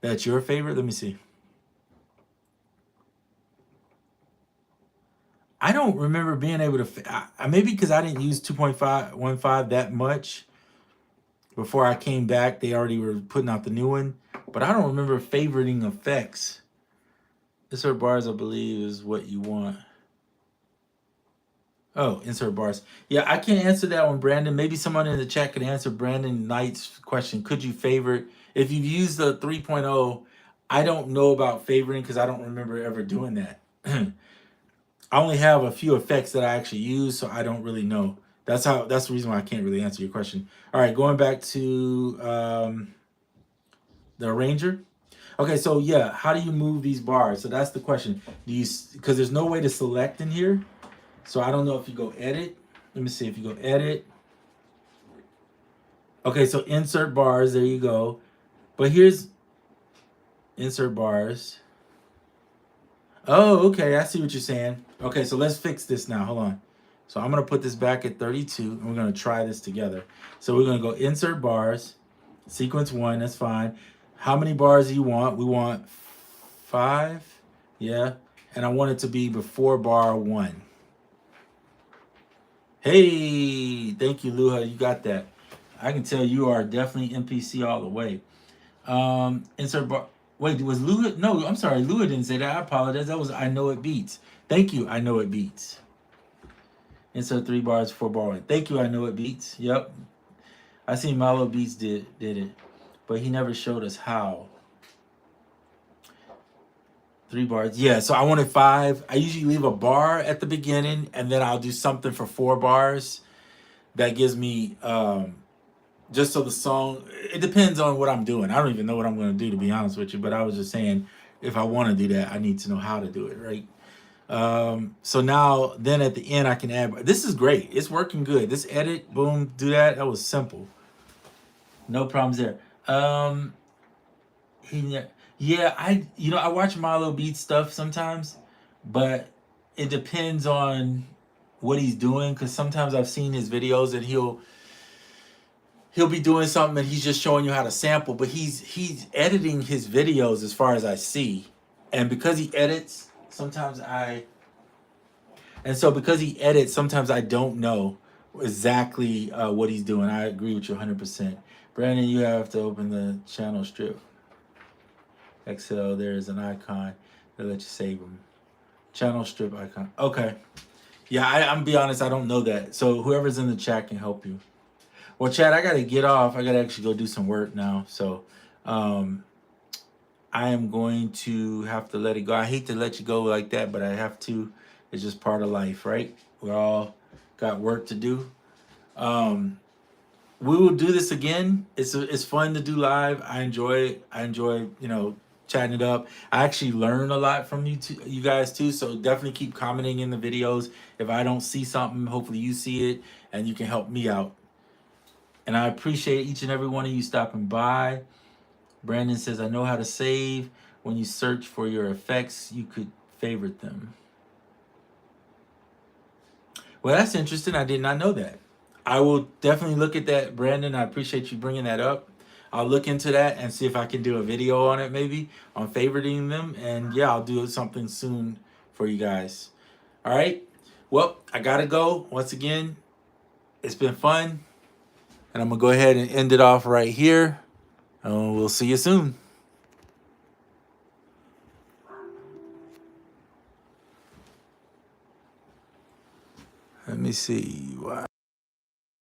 That's your favorite? Let me see. I don't remember being able to, maybe because I didn't use 2.15 that much before I came back. They already were putting out the new one, but I don't remember favoriting effects. Insert bars, I believe, is what you want. Oh, insert bars. Yeah, I can't answer that one, Brandon. Maybe someone in the chat could answer Brandon Knight's question. Could you favorite? If you've used the 3.0, I don't know about favoriting because I don't remember ever doing that. I only have a few effects that I actually use, so I don't really know. That's the reason why I can't really answer your question. All right, going back to the arranger. Okay, so yeah, how do you move these bars? So that's the question. Do you, because there's no way to select in here. So I don't know if you go edit. Let me see if you go edit. Okay, so insert bars, there you go. But here's insert bars. Oh, okay, I see what you're saying. Okay, so let's fix this now. Hold on. So I'm going to put this back at 32, and we're going to try this together. So we're going to go insert bars, sequence 1, that's fine. How many bars do you want? We want 5, yeah. And I want it to be before bar 1. Hey, thank you, Luha, you got that. I can tell you are definitely MPC all the way. Insert bar. Wait, was Lua? No, I'm sorry. Lua didn't say that. I apologize. That was I Know It Beats. Thank you. I Know It Beats. Insert 3 bars, 4 bar one. Thank you. I Know It Beats. Yep. I seen Milo Beats did it, but he never showed us how. 3 bars. Yeah, so I wanted 5. I usually leave a bar at the beginning, and then I'll do something for 4 bars. That gives me just so the song. It depends on what I'm doing. I don't even know what I'm going to do, to be honest with you. But I was just saying, if I want to do that, I need to know how to do it, right? So now, then at the end, I can add. This is great. It's working good. This edit, boom, do that. That was simple. No problems there. Yeah, I watch Milo Beat stuff sometimes, but it depends on what he's doing. Because sometimes I've seen his videos and he'll be doing something and he's just showing you how to sample, but he's editing his videos as far as I see, and because he edits, sometimes I don't know exactly what he's doing. I agree with you 100%. Brandon, you have to open the channel strip. Excel, there is an icon that lets you save them. Channel strip icon. Okay. Yeah, I'm be honest, I don't know that. So whoever's in the chat can help you. Well, Chad, I got to get off. I got to actually go do some work now. So I am going to have to let it go. I hate to let you go like that, but I have to. It's just part of life, right? We're all got work to do. We will do this again. It's fun to do live. I enjoy it. I enjoy, chatting it up. I actually learn a lot from you guys too. So definitely keep commenting in the videos. If I don't see something, hopefully you see it and you can help me out. And I appreciate each and every one of you stopping by. Brandon says, I know how to save. When you search for your effects, you could favorite them. Well, that's interesting. I did not know that. I will definitely look at that, Brandon. I appreciate you bringing that up. I'll look into that and see if I can do a video on it, maybe, on favoriting them. And yeah, I'll do something soon for you guys. All right. Well, I got to go. Once again, it's been fun. And I'm going to go ahead and end it off right here. We'll see you soon. Let me see.